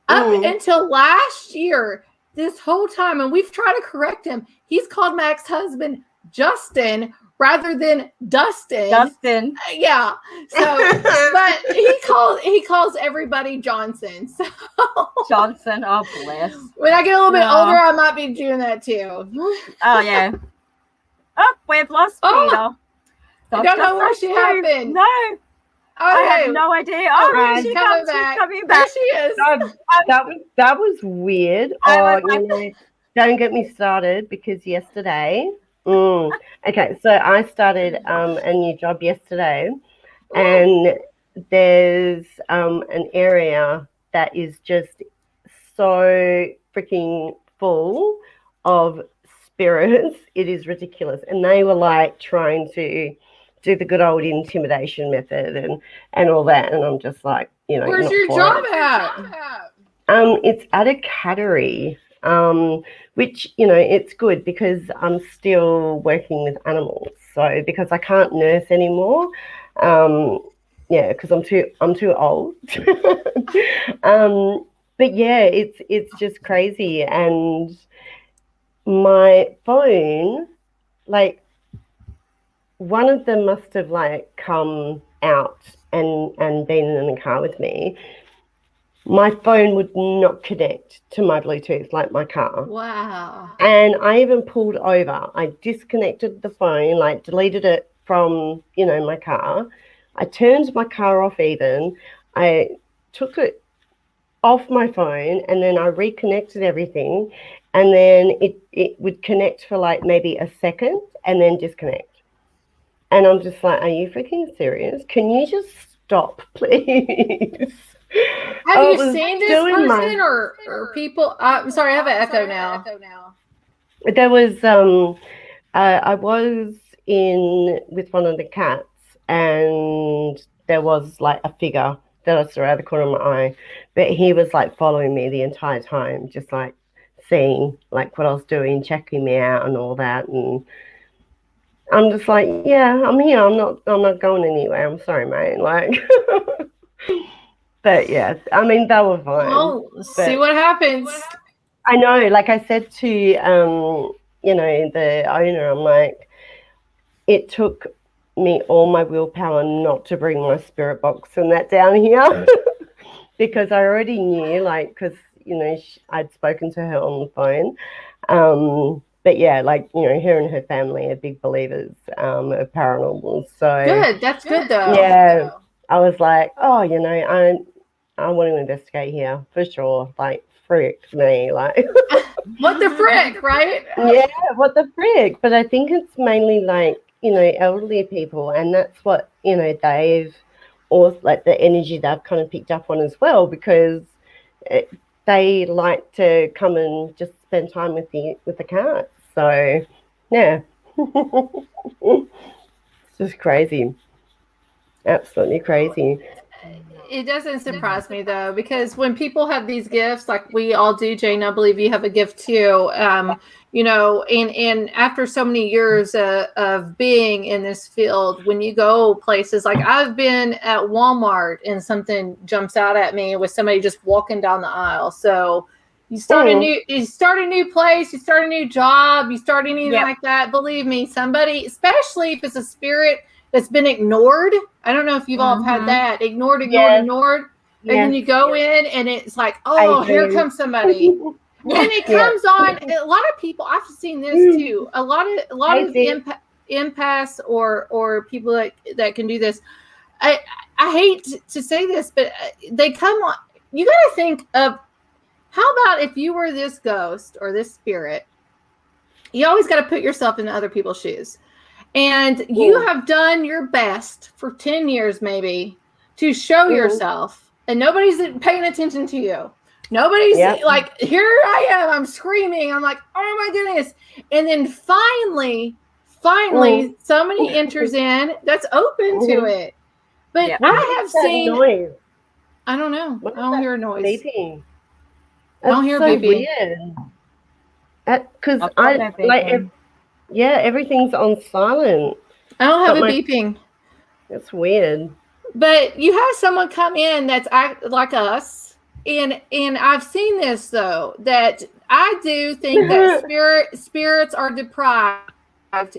Up until last year, this whole time, and we've tried to correct him, he's called my ex-husband Justin rather than Dustin. Dustin. Yeah. So, but he calls everybody Johnson. So Johnson. Oh, bless. When I get a little bit older, I might be doing that too. Oh, yeah. Oh, we've lost Peter. I don't know what she happened. No. I have no idea. Oh, she's coming back. There she is. That was weird. Don't get me started, because yesterday. Okay, so I started a new job yesterday, and there's an area that is just so freaking full of spirits. It is ridiculous, and they were like trying to do the good old intimidation method and all that, and I'm just like, where's your job at? It's at a cattery, which it's good because I'm still working with animals. So because I can't nurse anymore, because I'm too old. But yeah, it's just crazy, and my phone, like, one of them must have like come out and been in the car with me. my phone would not connect to my Bluetooth like my car. Wow. And I even pulled over. I disconnected the phone, like deleted it from, my car. I turned my car off even. I took it off my phone and then I reconnected everything. And then it would connect for like maybe a second and then disconnect. And I'm just like, are you freaking serious? Can you just stop, please? Have you seen this person or people? I'm sorry, I have an echo now. There was, I was in with one of the cats, and there was like a figure that I saw out of the corner of my eye, but he was like following me the entire time, just like seeing like what I was doing, checking me out, and all that. And I'm just like, yeah, I'm here. I'm not going anywhere. I'm sorry, mate. Like, but yeah, I mean, they were fine. Oh, see what happens. I know. Like I said to, the owner, I'm like, it took me all my willpower not to bring my spirit box and that down here because I already knew, like, because, I'd spoken to her on the phone. But yeah, like, her and her family are big believers of paranormal. So good. That's good, though. Yeah. I was like, oh, I want to investigate here for sure. Like, frick me. Like, what the frick, right? Yeah, what the frick? But I think it's mainly like, elderly people. And that's what, they've, or like the energy they've kind of picked up on as well, because they like to come and just spend time with the cats. So, yeah. It's just crazy. Absolutely crazy. It doesn't surprise me though, because when people have these gifts, like we all do, Jane, I believe you have a gift too. And after so many years of being in this field, when you go places, like I've been at Walmart and something jumps out at me with somebody just walking down the aisle. So you start a new place, you start a new job, you start anything like that. Believe me, somebody, especially if it's a spirit that's been ignored. I don't know if you've all had that. Ignored. And then you go in and it's like, oh, here comes somebody. And it comes on. A lot of people, I've seen this too. A lot of empaths or people that can do this. I hate to say this, but they come on. You got to think of, how about if you were this ghost or this spirit? You always got to put yourself in other people's shoes. And you have done your best for 10 years maybe to show yourself, and nobody's paying attention to you. Nobody's like, here I am, I'm screaming. I'm like, oh my goodness. And then finally, somebody enters in that's open to it. But I have seen noise. I don't know. I don't hear a noise. Beeping. I don't hear beeping. Because everything's on silent. I don't have a beeping. That's weird. But you have someone come in that's like us, and I've seen this though, that I do think that spirits are deprived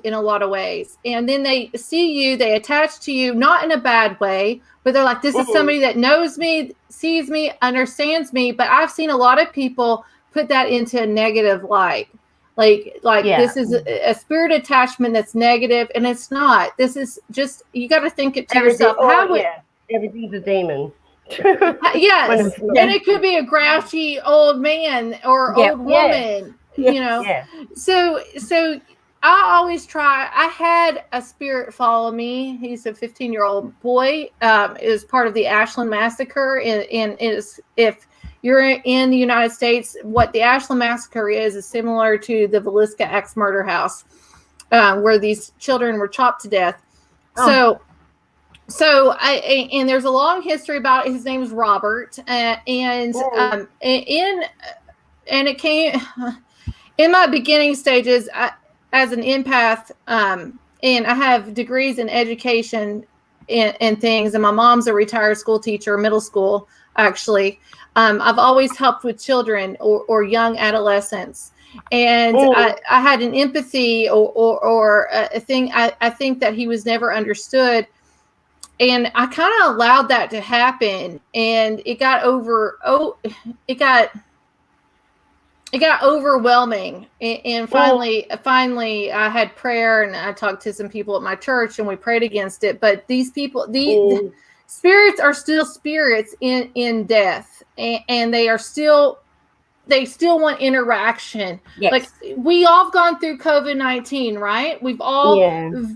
in a lot of ways, and then they see you, they attach to you, not in a bad way, but they're like, this is somebody that knows me, sees me, understands me. But I've seen a lot of people put that into a negative light. Like this is a spirit attachment that's negative, and it's not. This is just, you got to think it to yourself. Everything's a demon. Yes, and it could be a grouchy old man or old woman. So I always try. I had a spirit follow me. He's a 15-year-old boy. It was part of the Ashland massacre, and if you're in the United States, what the Ashland Massacre is similar to the Villisca Axe murder house, where these children were chopped to death. And there's a long history about it. His name is Robert, and it came in my beginning stages as an empath, and I have degrees in education and things, and my mom's a retired school teacher, middle school actually. I've always helped with children or young adolescents, and I had an empathy or a thing. I think that he was never understood, And I kind of allowed that to happen, and it got overwhelming. And finally I had prayer, and I talked to some people at my church, and we prayed against it. But these people, the spirits are still spirits in death, and they still want interaction. Yes. Like, we all have gone through COVID-19, right? We've all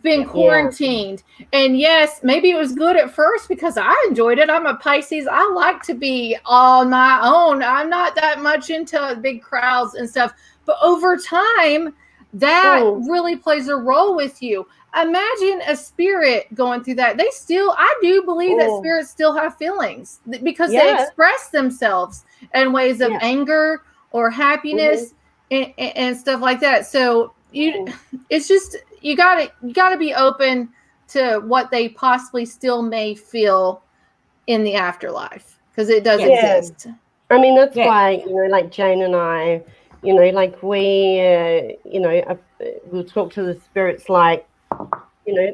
been quarantined. And yes, maybe it was good at first because I enjoyed it. I'm a Pisces. I like to be on my own. I'm not that much into big crowds and stuff. But over time, that really plays a role with you. Imagine a spirit going through that. I do believe that spirits still have feelings, because they express themselves in ways of anger or happiness and stuff like that. So it's just, you gotta be open to what they possibly still may feel in the afterlife, because it does exist. I mean, that's why, like Jane and I, like we'll talk to the spirits like,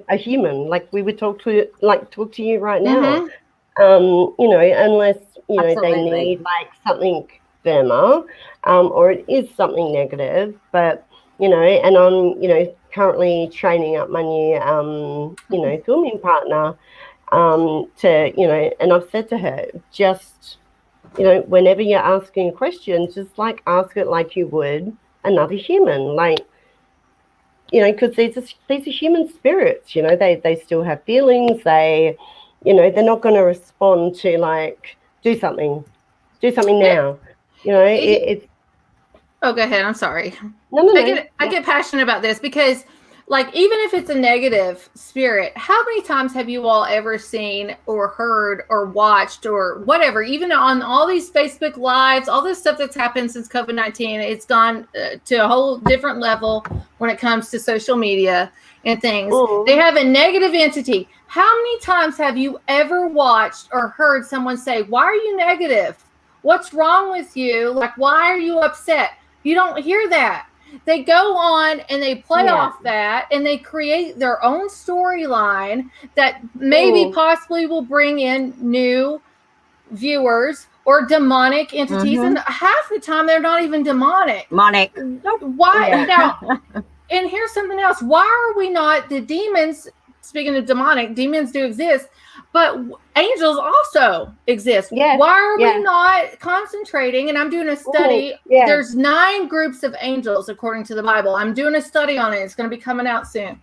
a human, like we would talk to you right now. Unless they need like something firmer, or it is something negative. But and I'm currently training up my new filming partner to and I've said to her, just whenever you're asking a question, just like ask it like you would another human, like because these are human spirits. They still have feelings. They're not going to respond to like do something now. It's. Oh, go ahead. I'm sorry. No. I get passionate about this because, like, even if it's a negative spirit, how many times have you all ever seen or heard or watched or whatever, even on all these Facebook Lives, all this stuff that's happened since COVID-19, it's gone to a whole different level when it comes to social media and things. They have a negative entity. How many times have you ever watched or heard someone say, "Why are you negative? What's wrong with you? Like, why are you upset?" You don't hear that. They go on and they play off that, and they create their own storyline that maybe possibly will bring in new viewers or demonic entities. And half the time they're not even demonic. Demonic. Why now? And here's something else. Why are we not, the demons, speaking of demonic, demons do exist, but angels also exist. Why are we not concentrating? And I'm doing a study. There's 9 groups of angels according to the Bible. I'm doing a study on it. It's going to be coming out soon.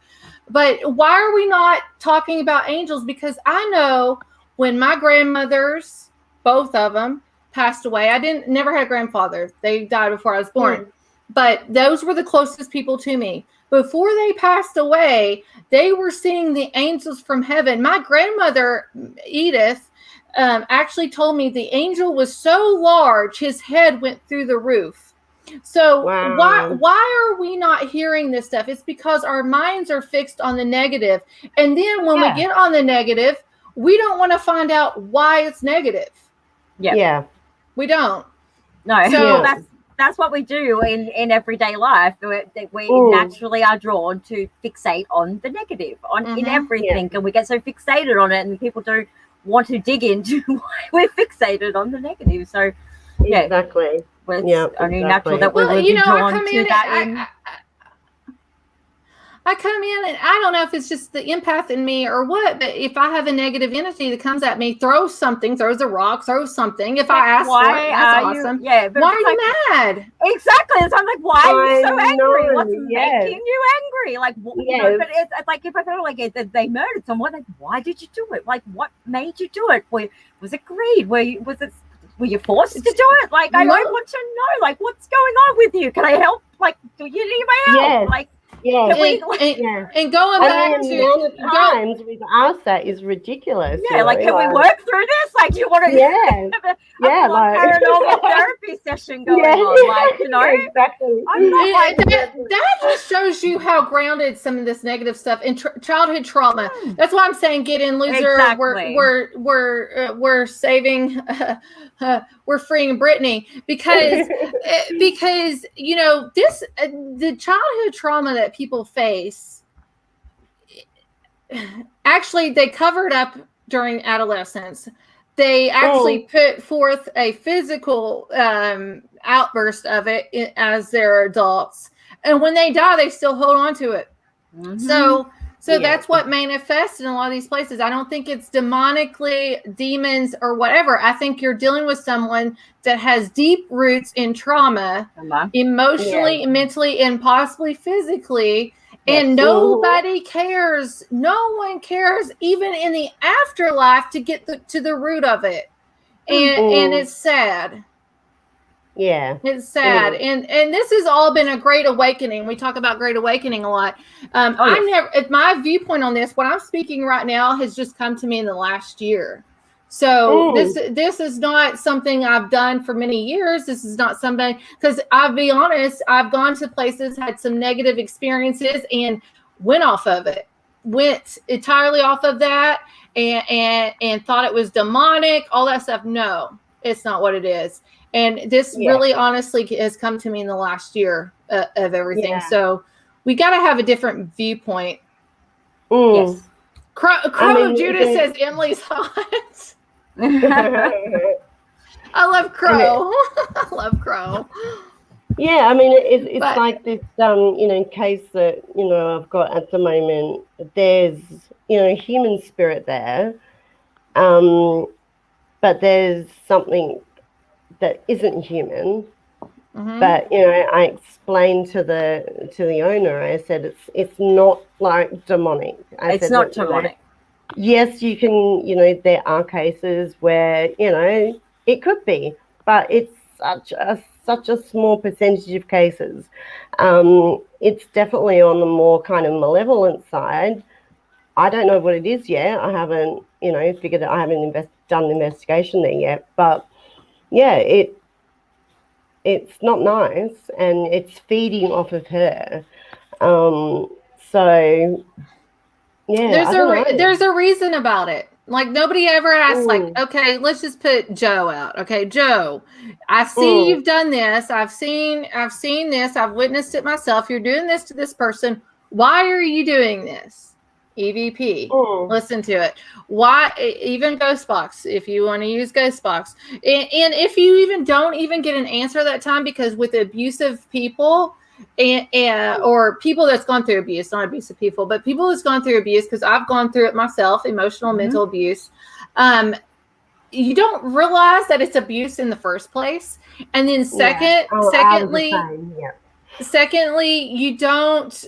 But why are we not talking about angels? Because I know when my grandmothers, both of them, passed away. I never had a grandfather. They died before I was born. But those were the closest people to me. Before they passed away, they were seeing the angels from heaven. My grandmother, Edith, actually told me the angel was so large, his head went through the roof. So why are we not hearing this stuff? It's because our minds are fixed on the negative. And then when we get on the negative, we don't want to find out why it's negative. We don't. No, so that's what we do in everyday life. We naturally are drawn to fixate on the negative, in everything, and we get so fixated on it, and people don't want to dig into why we're fixated on the negative. So exactly, it's only natural that we would be drawn to that. I come in and I don't know if it's just the empath in me or what, but if I have a negative entity that comes at me, throws a rock, throws something. If I ask for it, that's awesome. But why are you mad? Exactly. So I'm like, why are you so angry? What's making you angry? Like, but it's like, if I feel like they murdered someone, like, why did you do it? Like, what made you do it? Was it greed? Were you forced to do it? Like, I want to know, like, what's going on with you? Can I help? Like, do you need my help? Like, and going back to times we've asked that is ridiculous. Like, can we work through this? Like, you want to have a like paranormal therapy session going on? Like, exactly. That just shows you how grounded some of this negative stuff and childhood trauma. That's why I'm saying get in, loser. Exactly. We're saving. We're freeing Brittany because the childhood trauma that people face, actually they cover it up during adolescence. They actually put forth a physical outburst of it as they're adults. And when they die, they still hold on to it. Mhm. So that's what manifests in a lot of these places. I don't think it's demonically demons or whatever. I think you're dealing with someone that has deep roots in trauma, emotionally, mentally, and possibly physically. And nobody cares. No one cares, even in the afterlife, to get to the root of it. And it's sad. Yeah, it's sad. And this has all been a great awakening. We talk about great awakening a lot. My viewpoint on this, what I'm speaking right now, has just come to me in the last year. So this is not something I've done for many years. This is not something, because I'll be honest, I've gone to places, had some negative experiences, and went off of it. Went entirely off of that, and thought it was demonic, all that stuff. No, it's not what it is. And this really honestly has come to me in the last year of everything. Yeah. So we got to have a different viewpoint. Yes. Crow of Judah says Emily's hot. I love Crow. I love Crow. Yeah, I mean, it's like this, case that, I've got at the moment. There's, human spirit there, but there's something that isn't human. But I explained to the owner, I said it's not like demonic. It's not demonic. Yes, you can, there are cases where, it could be, but it's such a small percentage of cases. It's definitely on the more kind of malevolent side. I don't know what it is yet. I haven't, figured I haven't done an investigation there yet, but yeah, it's not nice, and it's feeding off of her. So yeah, there's a reason about it. Like, nobody ever asks, like, okay, let's just put Joe out. Okay, Joe, I see you've done this. I've seen this. I've witnessed it myself. You're doing this to this person. Why are you doing this? EVP. Listen to it. Why? Even Ghostbox, if you want to use Ghostbox. And if you even don't even get an answer that time, because with abusive people, or people that's gone through abuse, not abusive people, but people that's gone through abuse, because I've gone through it myself, emotional, mental abuse. You don't realize that it's abuse in the first place. And then secondly, you don't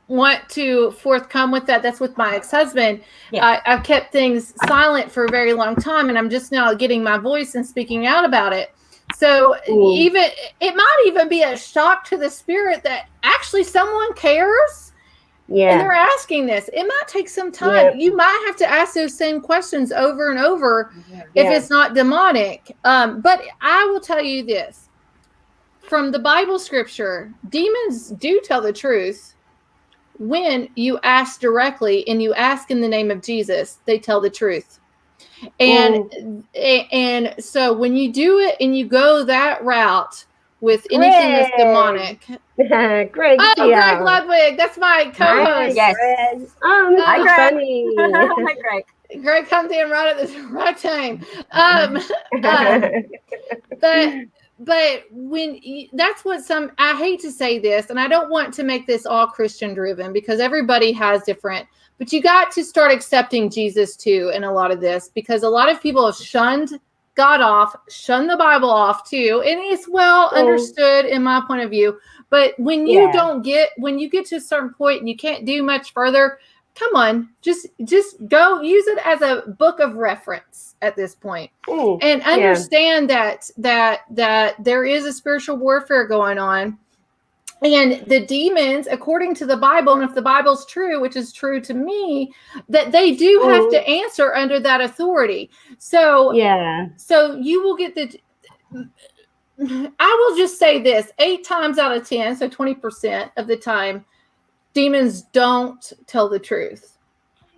want to forthcome with that. That's with my ex-husband. I've kept things silent for a very long time, and I'm just now getting my voice and speaking out about it. So it might even be a shock to the spirit that actually someone cares. And they're asking this. It might take some time. You might have to ask those same questions over and over if it's not demonic. But I will tell you this. From the Bible scripture, demons do tell the truth. When you ask directly and you ask in the name of Jesus, they tell the truth. And so when you do it and you go that route with anything that's demonic. Greg, Greg Ludwig, that's my co-host. Yes. Hi, Greg. Hi, Greg. Greg comes in right at the right time. But when that's what I hate to say this, and I don't want to make this all Christian driven, because everybody has different, but you got to start accepting Jesus too in a lot of this, because a lot of people have shunned God off, shunned the Bible off too. And it's well understood in my point of view. But when you when you get to a certain point and you can't do much further, come on, just go use it as a book of reference at this point, and understand that there is a spiritual warfare going on, and the demons, according to the Bible, and if the Bible's true, which is true to me, that they do have to answer under that authority. So you will get I will just say this: 8 times out of 10, so 20% of the time, demons don't tell the truth.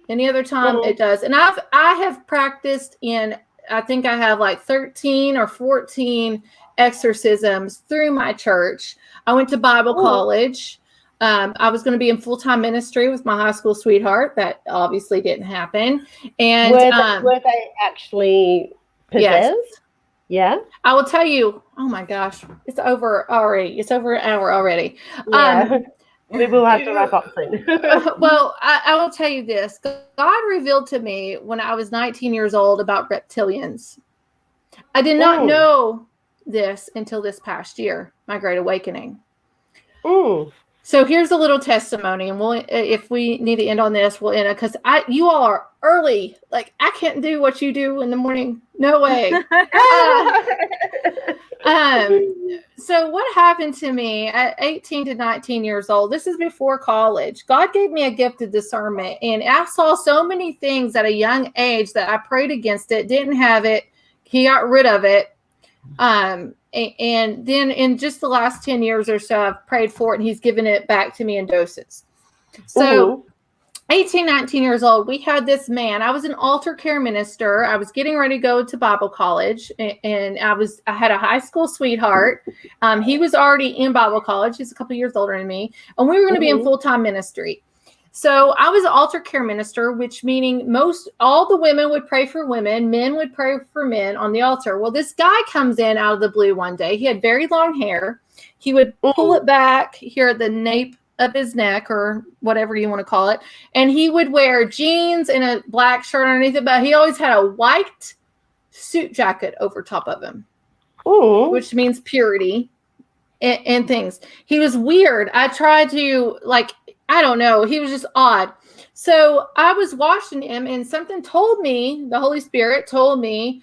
Any other time it does. And I have practiced in, I think I have like 13 or 14 exorcisms through my church. I went to Bible college. I was going to be in full-time ministry with my high school sweetheart. That obviously didn't happen. And were they actually possessed? Yes. Yeah. I will tell you, oh my gosh, it's over already. It's over an hour already. Yeah. We will have to wrap up soon. Well, I will tell you this. God revealed to me when I was 19 years old about reptilians. I did not know this until this past year, my Great Awakening. So here's a little testimony, and we'll, if we need to end on this, we'll end it, because you all are early. Like, I can't do what you do in the morning. No way. So what happened to me at 18 to 19 years old? This is before college. God gave me a gift of discernment, and I saw so many things at a young age that I prayed against it, didn't have it. He got rid of it. And then in just the last 10 years or so, I've prayed for it, and he's given it back to me in doses. So 18, 19 years old, we had this man. I was an altar care minister. I was getting ready to go to Bible college, and I had a high school sweetheart. He was already in Bible college. He's a couple years older than me, and we were going to be in full-time ministry. So I was an altar care minister, which meaning all the women would pray for women, men would pray for men on the altar. Well, this guy comes in out of the blue one day. He had very long hair. He would pull it back here at the nape of his neck, or whatever you want to call it. And he would wear jeans and a black shirt underneath it, but he always had a white suit jacket over top of him, which means purity and things. He was weird. I tried to, I don't know. He was just odd. So I was watching him, and something told me, the Holy Spirit told me,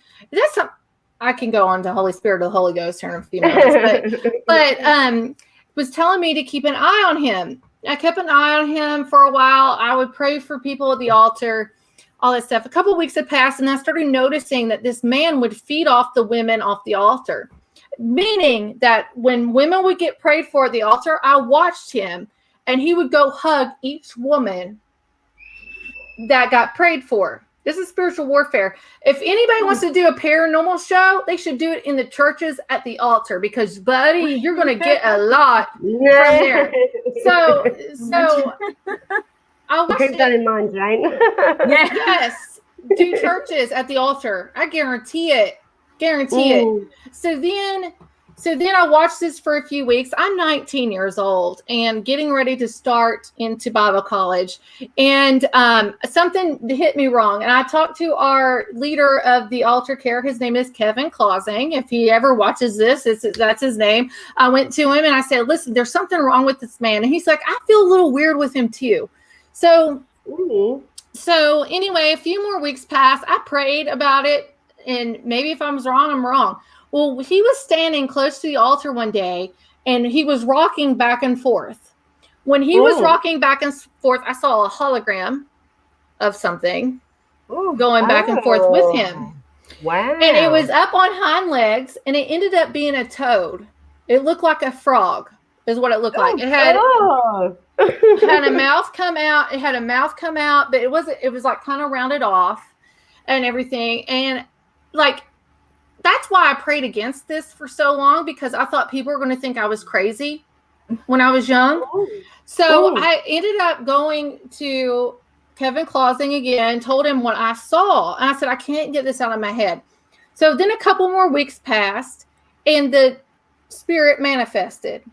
I can go on to Holy Spirit or the Holy Ghost here in a few minutes, but was telling me to keep an eye on him. I kept an eye on him for a while. I would pray for people at the altar, all that stuff. A couple of weeks had passed, and I started noticing that this man would feed off the women off the altar, meaning that when women would get prayed for at the altar, I watched him, and he would go hug each woman that got prayed for. This is spiritual warfare. If anybody wants to do a paranormal show, they should do it in the churches at the altar, because, buddy, you're going to get a lot from there. So I keep that in mind, Jane. Yes, do churches at the altar. I guarantee it. It. So then I watched this for a few weeks. I'm 19 years old and getting ready to start into Bible college. And something hit me wrong. And I talked to our leader of the altar care. His name is Kevin Clausing. If he ever watches this, that's his name. I went to him and I said, listen, there's something wrong with this man. And he's like, I feel a little weird with him too. So anyway, a few more weeks passed. I prayed about it. And maybe if I was wrong, I'm wrong. Well, he was standing close to the altar one day, and he was rocking back and forth. When he was rocking back and forth, I saw a hologram of something going back and forth with him. Wow. And it was up on hind legs, and it ended up being a toad. It looked like a frog is what it looked like. It had a mouth come out. It had a mouth come out, but it was like kind of rounded off and everything. And that's why I prayed against this for so long, because I thought people were going to think I was crazy when I was young. So I ended up going to Kevin Clausing again, told him what I saw. And I said, I can't get this out of my head. So then a couple more weeks passed, and the spirit manifested.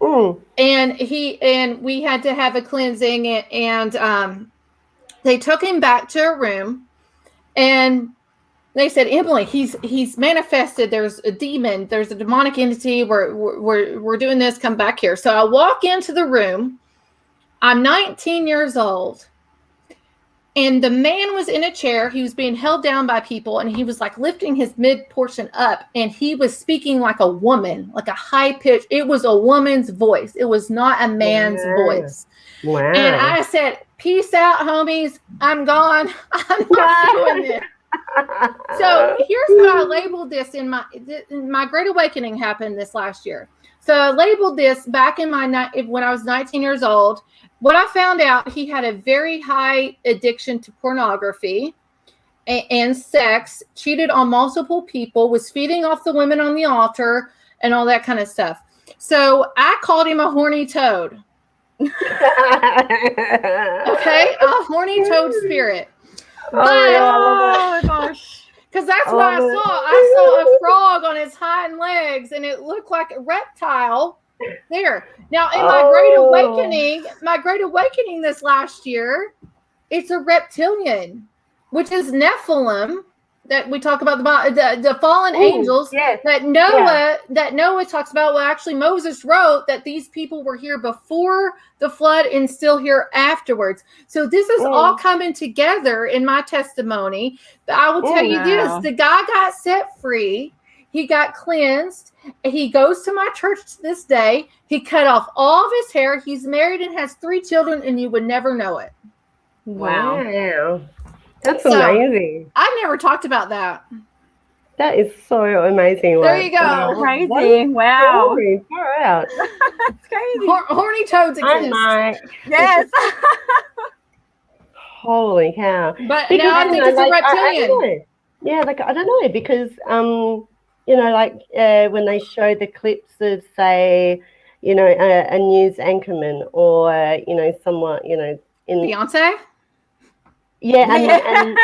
And we had to have a cleansing, and they took him back to a room, and they said, Emily, he's manifested. There's a demon. There's a demonic entity. We're doing this. Come back here. So I walk into the room. I'm 19 years old. And the man was in a chair. He was being held down by people. And he was lifting his mid portion up. And he was speaking like a woman, like a high pitch. It was a woman's voice. It was not a man's voice. Wow. And I said, peace out, homies. I'm gone. I'm not doing this. So here's how I labeled this in my Great Awakening happened this last year. So I labeled this back when I was 19 years old. What I found out, he had a very high addiction to pornography and sex, cheated on multiple people, was feeding off the women on the altar, and all that kind of stuff. So I called him a horny toad. Okay, a horny toad spirit. Oh my gosh. Because that's what I saw. I saw a frog on its hind legs, and it looked like a reptile. There. Now, in my Great Awakening this last year, it's a reptilian, which is Nephilim, that we talk about the fallen angels that Noah talks about. Well, actually, Moses wrote that these people were here before the flood and still here afterwards. So this is all coming together in my testimony. But I will tell you this: the guy got set free. He got cleansed. He goes to my church to this day. He cut off all of his hair. He's married and has 3 children, and you would never know it. Wow. That's amazing. I've never talked about that. That is so amazing. There you go. Wow. Crazy. Wow. Far out. That's crazy. Horny toads exist. Yes. Holy cow. But because, now I think it's a reptilian. I don't know, because when they show the clips of, say, a news anchorman or someone, in Beyonce. Yeah, and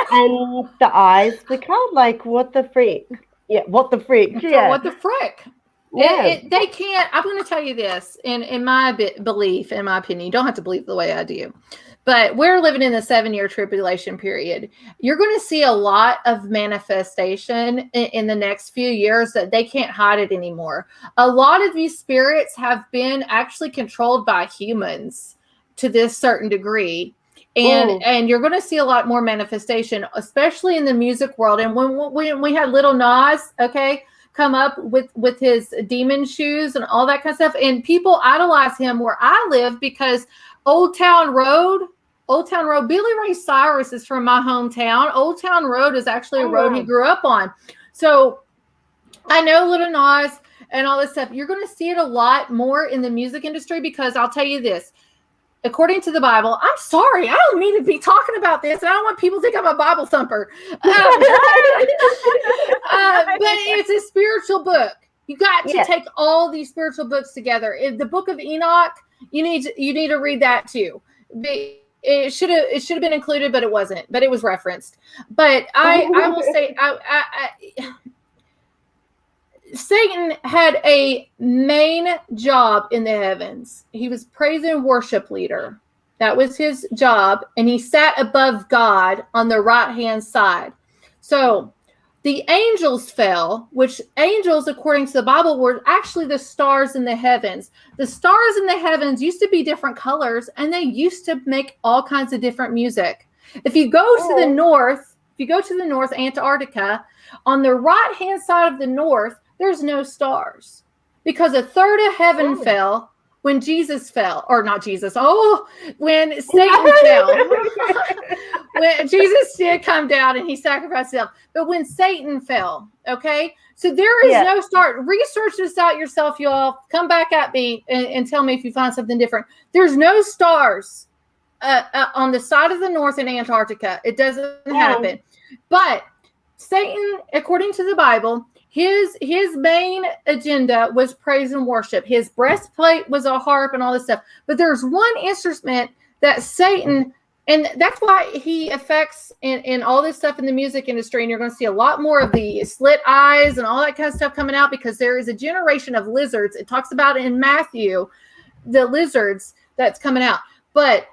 the eyes flicker, like, what the freak? Yeah, what the frick? Yeah, what the frick? Yeah, they can't. I'm going to tell you this, in my belief, in my opinion, you don't have to believe the way I do, but we're living in the 7-year tribulation period. You're going to see a lot of manifestation in the next few years that they can't hide it anymore. A lot of these spirits have been actually controlled by humans to this certain degree. And you're going to see a lot more manifestation, especially in the music world. And when we had Little Nas, come up with his demon shoes and all that kind of stuff, and people idolize him where I live because Old Town Road, Billy Ray Cyrus is from my hometown. Old Town Road is actually a road he grew up on. So I know Little Nas and all this stuff. You're going to see it a lot more in the music industry because I'll tell you this. According to the Bible, I'm sorry, I don't mean to be talking about this. And I don't want people to think I'm a Bible thumper. But it's a spiritual book. You got to take all these spiritual books together. In the Book of Enoch, you need to read that too. It should have been included, but it wasn't. But it was referenced. But I will say, Satan had a main job in the heavens. He was praise and worship leader. That was his job. And he sat above God on the right-hand side. So the angels fell, which angels, according to the Bible, were actually the stars in the heavens. The stars in the heavens used to be different colors, and they used to make all kinds of different music. If you go to the north, Antarctica, on the right-hand side of the north, there's no stars because a third of heaven fell when Jesus fell, or not Jesus. When Satan fell, when Jesus did come down and he sacrificed himself, but when Satan fell, so there is no star. Research this out yourself, y'all. Come back at me and tell me if you find something different. There's no stars on the side of the north in Antarctica. It doesn't happen. But Satan, according to the Bible, his main agenda was praise and worship. His breastplate was a harp and all this stuff. But there's one instrument that Satan, and that's why he affects in all this stuff in the music industry. And you're going to see a lot more of the slit eyes and all that kind of stuff coming out because there is a generation of lizards. It talks about in Matthew, the lizards that's coming out. But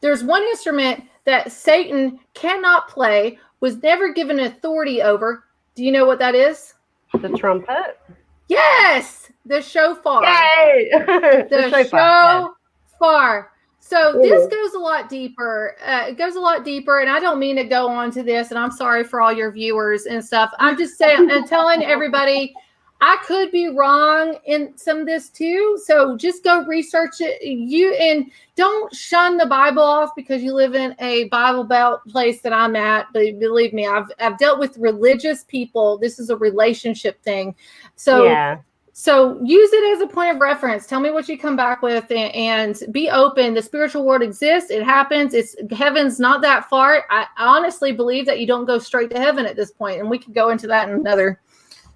there's one instrument that Satan cannot play, was never given authority over. Do you know what that is? The trumpet? Yes! The shofar. Yay! The shofar. So this goes a lot deeper. It goes a lot deeper, and I don't mean to go on to this, and I'm sorry for all your viewers and stuff. I'm just saying and telling everybody I could be wrong in some of this too. So just go research it. And don't shun the Bible off because you live in a Bible Belt place that I'm at. But believe me, I've dealt with religious people. This is a relationship thing. So use it as a point of reference. Tell me what you come back with and be open. The spiritual world exists. It happens. Heaven's not that far. I honestly believe that you don't go straight to heaven at this point. And we could go into that in another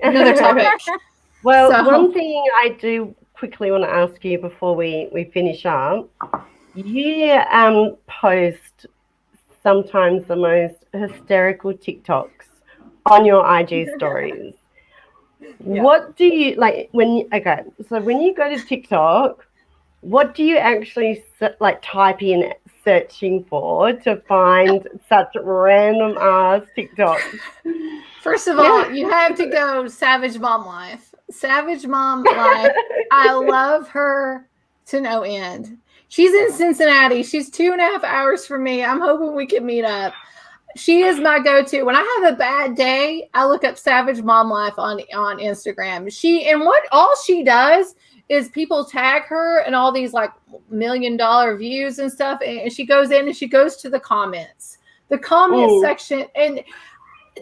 topic. Well, one thing I do quickly want to ask you before we finish up. You post sometimes the most hysterical TikToks on your IG stories. What do you like when you, okay, so when you go to TikTok, what do you actually like type in searching for to find such random ass TikToks? First of all, you have to go Savage Mom Life. Savage Mom Life. I love her to no end. She's in Cincinnati. She's 2.5 hours from me. I'm hoping we can meet up. She is my go-to. When I have a bad day, I look up Savage Mom Life on Instagram. What all she does is people tag her and all these like $1 million views and stuff. And she goes in and she goes to the comments section. And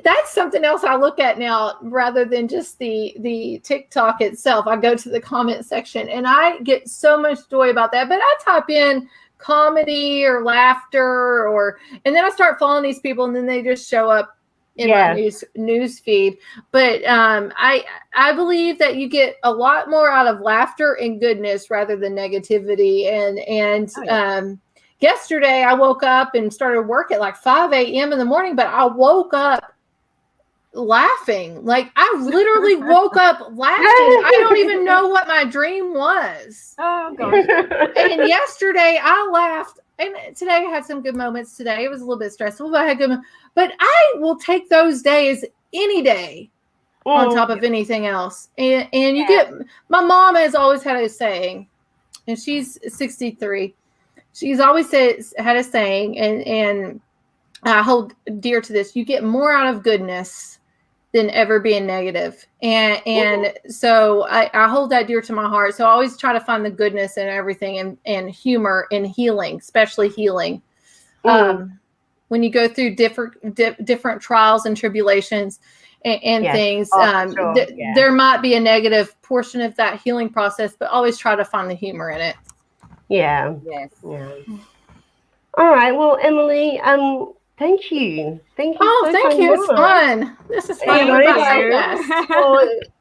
that's something else I look at now rather than just the TikTok itself. I go to the comment section and I get so much joy about that. But I type in comedy or laughter and then I start following these people and then they just show up in my news feed. But I believe that you get a lot more out of laughter and goodness rather than negativity. And yesterday I woke up and started work at like 5 a.m. in the morning, but I woke up laughing. Like I literally woke up laughing. I don't even know what my dream was. Oh gosh. And yesterday I laughed. And today I had some good moments today. It was a little bit stressful, but I had good moments. But I will take those days any day on top of anything else. And you get, my mom has always had a saying, and she's 63. She's always had a saying, and I hold dear to this. You get more out of goodness than ever being negative. And so I hold that dear to my heart. So I always try to find the goodness in everything and humor in healing, especially healing. When you go through different trials and tribulations and things, there might be a negative portion of that healing process, but always try to find the humor in it. Yeah. Yes. Yeah. All right. Well, Emily, thank you. Thank you. Thank you. It's fun. This is fun.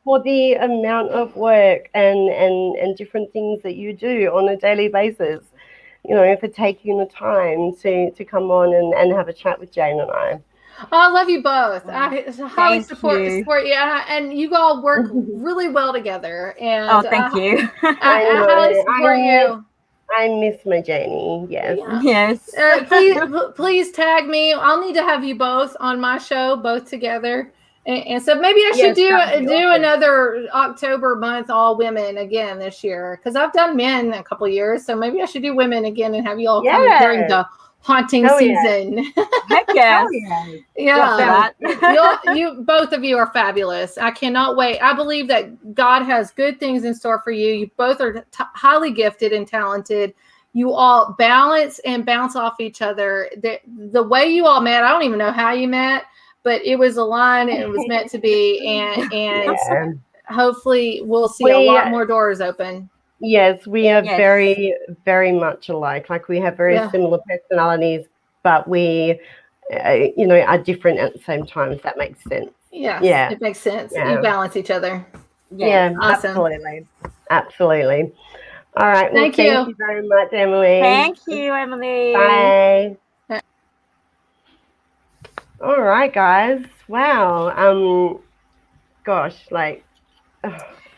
For the amount of work and different things that you do on a daily basis. You know, for taking the time to come on and have a chat with Jane and I. I love you both. I highly support you. And you all work really well together. And thank you. I highly support you. I miss my Janie. Yes. Yes. Please tag me. I'll need to have you both on my show, both together. And so maybe I should do another October month all women again this year, because I've done men a couple years. So maybe I should do women again and have you all come during the haunting season. Heck yes. You both of you are fabulous. I cannot wait. I believe that God has good things in store for you. You both are highly gifted and talented. You all balance and bounce off each other. The way you all met, I don't even know how you met, but it was aligned and it was meant to be. And hopefully we'll see a lot more doors open. Yes, we are very, very much alike. Like we have very similar personalities, but we, are different at the same time, if that makes sense. Yeah, it makes sense. Yeah. You balance each other. Yeah, awesome. Absolutely. All right. Thank you very much, Emily. Thank you, Emily. Bye. All right, guys. Wow. Gosh, like,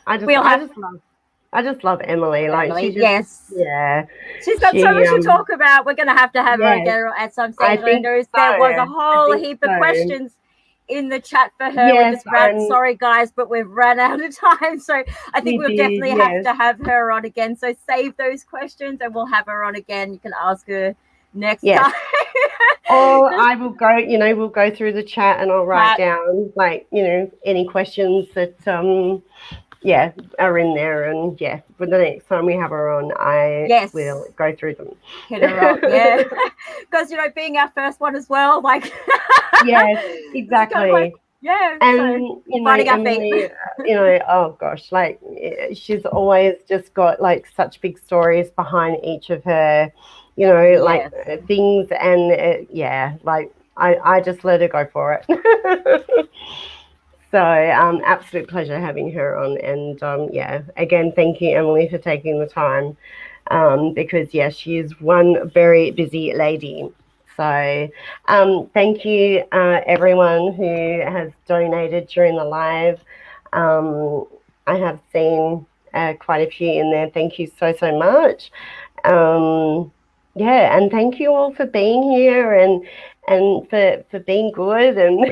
I just love Emily. Like, she's she's got so much to talk about. We're going to have her again at some stage. I know there was a whole heap of questions in the chat for her. We just sorry guys, but we've run out of time. So I think we'll definitely have to have her on again. So save those questions and we'll have her on again. You can ask her next time. Or I will go, we'll go through the chat and I'll write down any questions that are in there, and for the next time we have her on, I will go through them. Hit her up, because being our first one as well, like yes, exactly. And Emily, oh gosh, like she's always just got like such big stories behind each of her, things, and like I just let her go for it. So absolute pleasure having her on. And yeah, again, thank you, Emily, for taking the time because, yes, she is one very busy lady. So thank you, everyone who has donated during the live. I have seen quite a few in there. Thank you so, so much. Yeah, and thank you all for being here and for being good and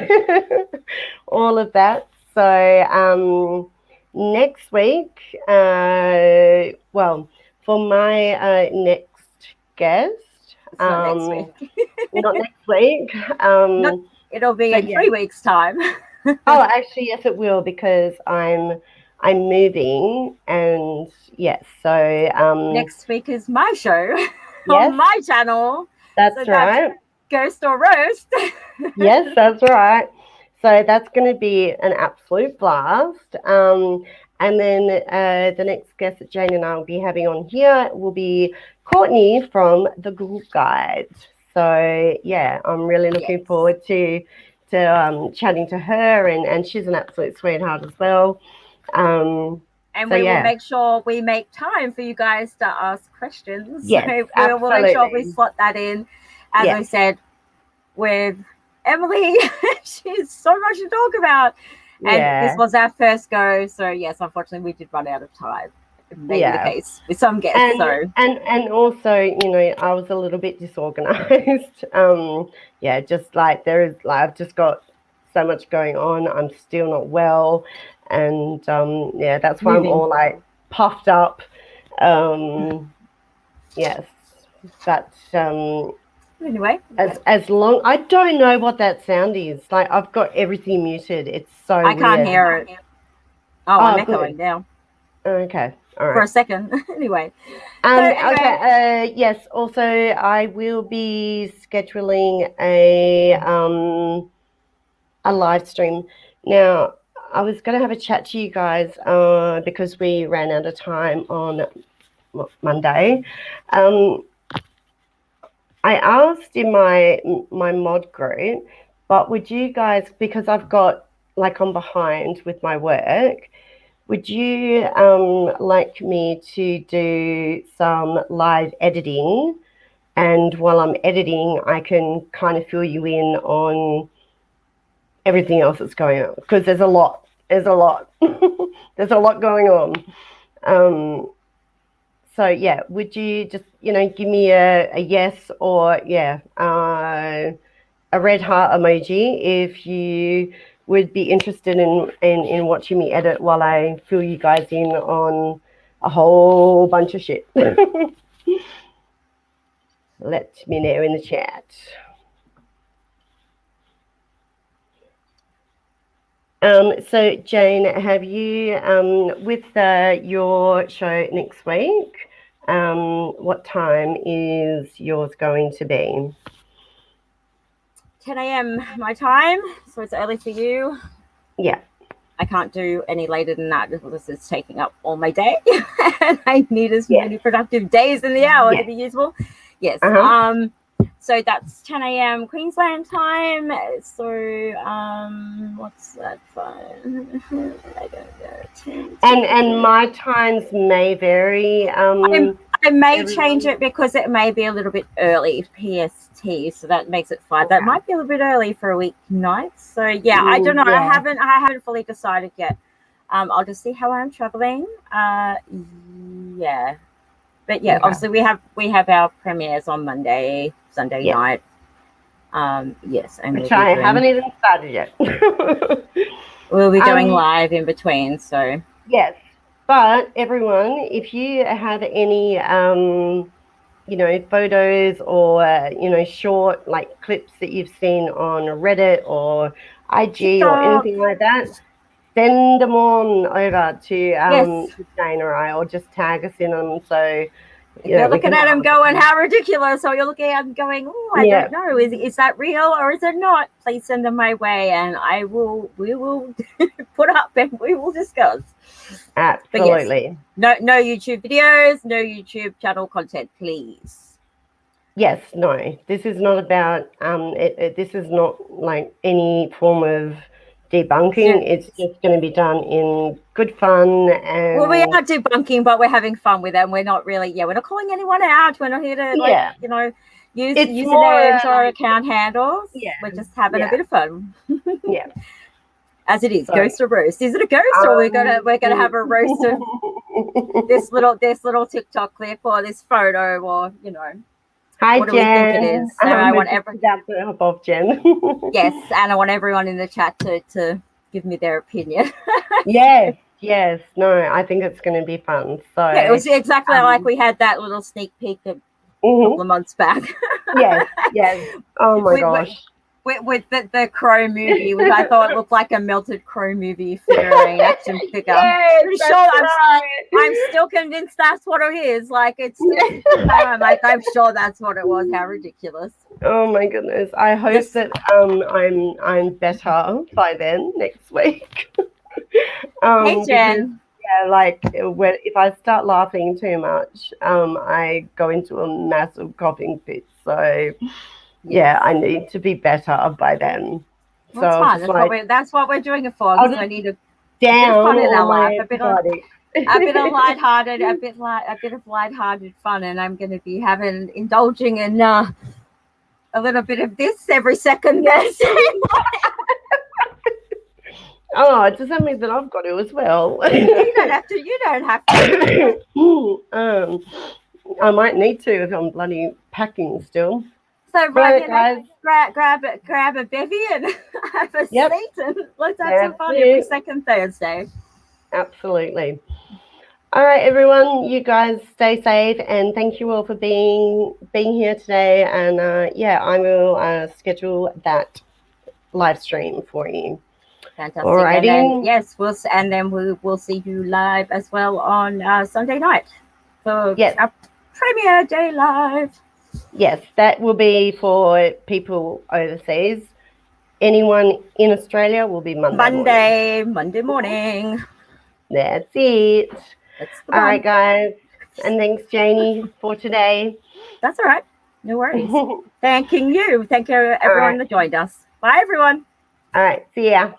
all of that. So next week, well, for my next guest, It's not next week. not next week. It'll be in 3 weeks' time. Oh, actually, yes, it will because I'm moving, and yes, so next week is my show yes, on my channel. That's so right. That's Ghost or Roast. Yes, that's right. So that's going to be an absolute blast. And then the next guest that Jane and I will be having on here will be Courtney from the Google Guide. So yeah, I'm really looking forward to chatting to her, and she's an absolute sweetheart as well. And so, we will make sure we make time for you guys to ask questions. Yes, so we'll make sure we slot that in. As I said, with Emily, she's so much to talk about. And this was our first go. So, yes, unfortunately, we did run out of time. Maybe the case with some guests. And also, you know, I was a little bit disorganized. Yeah, just like I've just got so much going on. I'm still not well. And yeah, that's why I'm all like puffed up. Yes, but anyway, as long I don't know what that sound is. Like I've got everything muted. It's so I can't hear it. Oh, I'm echoing now. Okay, all right. For a second, anyway. Okay. Yes. Also, I will be scheduling a live stream. Now, I was going to have a chat to you guys because we ran out of time on Monday. I asked in my mod group, but would you guys, because I've got I'm behind with my work, would you like me to do some live editing? And while I'm editing, I can kind of fill you in on everything else that's going on because there's a lot. There's a lot. There's a lot going on. So yeah, would you just give me a yes or a red heart emoji if you would be interested in watching me edit while I fill you guys in on a whole bunch of shit. Let me know in the chat. So Jane, have you with your show next week, what time is yours going to be? 10 a.m. my time, so it's early for you. Yeah. I can't do any later than that because it's taking up all my day. And I need as many productive days in the hour to be useful. Yes. So that's 10 a.m. Queensland time. So what's that time? I don't know. And my times may vary. I may change it because it may be a little bit early PST, so that makes it 5. Okay. That might be a little bit early for a weeknight. So yeah, I don't know. Yeah. I haven't fully decided yet. I'll just see how I'm traveling. Yeah. But yeah, obviously we have our premieres on Sunday night. Yes, and which I haven't even started yet. We'll be going live in between. So yes. But everyone, if you have any, photos or, short clips that you've seen on Reddit or IG or anything like that, send them on over to Jane or I, or just tag us in them. So you're looking at them going, how ridiculous, or you're looking at them going, oh, I don't know, is that real or is it not? Please send them my way, and we will put up and we will discuss. Absolutely. Yes, no YouTube videos, no YouTube channel content, please. Yes, no. This is not about this is not like any form of debunking. It's just going to be done in good fun. And well, we are debunking, but we're having fun with it. And we're not really, we're not calling anyone out. We're not here to, like, you know, use usernames or account handles. Yeah, we're just having a bit of fun. Yeah. As it is, ghost or roast. Is it a ghost, or we're gonna have a roast of this little TikTok clip or this photo, or you know? Hi, what do Jen. we think it is? So I want above Jen. Yes, and I want everyone in the chat to give me their opinion. Yes. No, I think it's going to be fun. So yeah, it was exactly like we had that little sneak peek a couple of months back. yes. Oh my gosh. With the Crow movie, which I thought looked like a melted Crow movie figurine, action figure. I'm still convinced that's what it is. Like it's I'm sure that's what it was. How ridiculous. Oh my goodness. I hope that I'm better by then next week. Hey Jen. Yeah, like if I start laughing too much, I go into a massive coughing fit. So yeah, I need to be better by then. That's so fine. That's what we're doing it for. Because I need a bit of fun in our life, a bit of lighthearted, a bit of lighthearted fun, and I'm going to be indulging in a little bit of this every second. Oh, does that mean that I've got to as well? You don't have to. I might need to if I'm bloody packing still. So guys, grab a bevy and have a seat, and let's have some fun every second Thursday. Absolutely. All right, everyone, you guys stay safe, and thank you all for being here today. And I will schedule that live stream for you. Fantastic. Alrighty. And then we'll see you live as well on Sunday night for our premiere day live. Yes, that will be for people overseas. Anyone in Australia will be Monday morning. That's it. All right, guys. And thanks, Janie, for today. That's all right. No worries. Thank you, everyone that joined us. Bye, everyone. All right. See ya.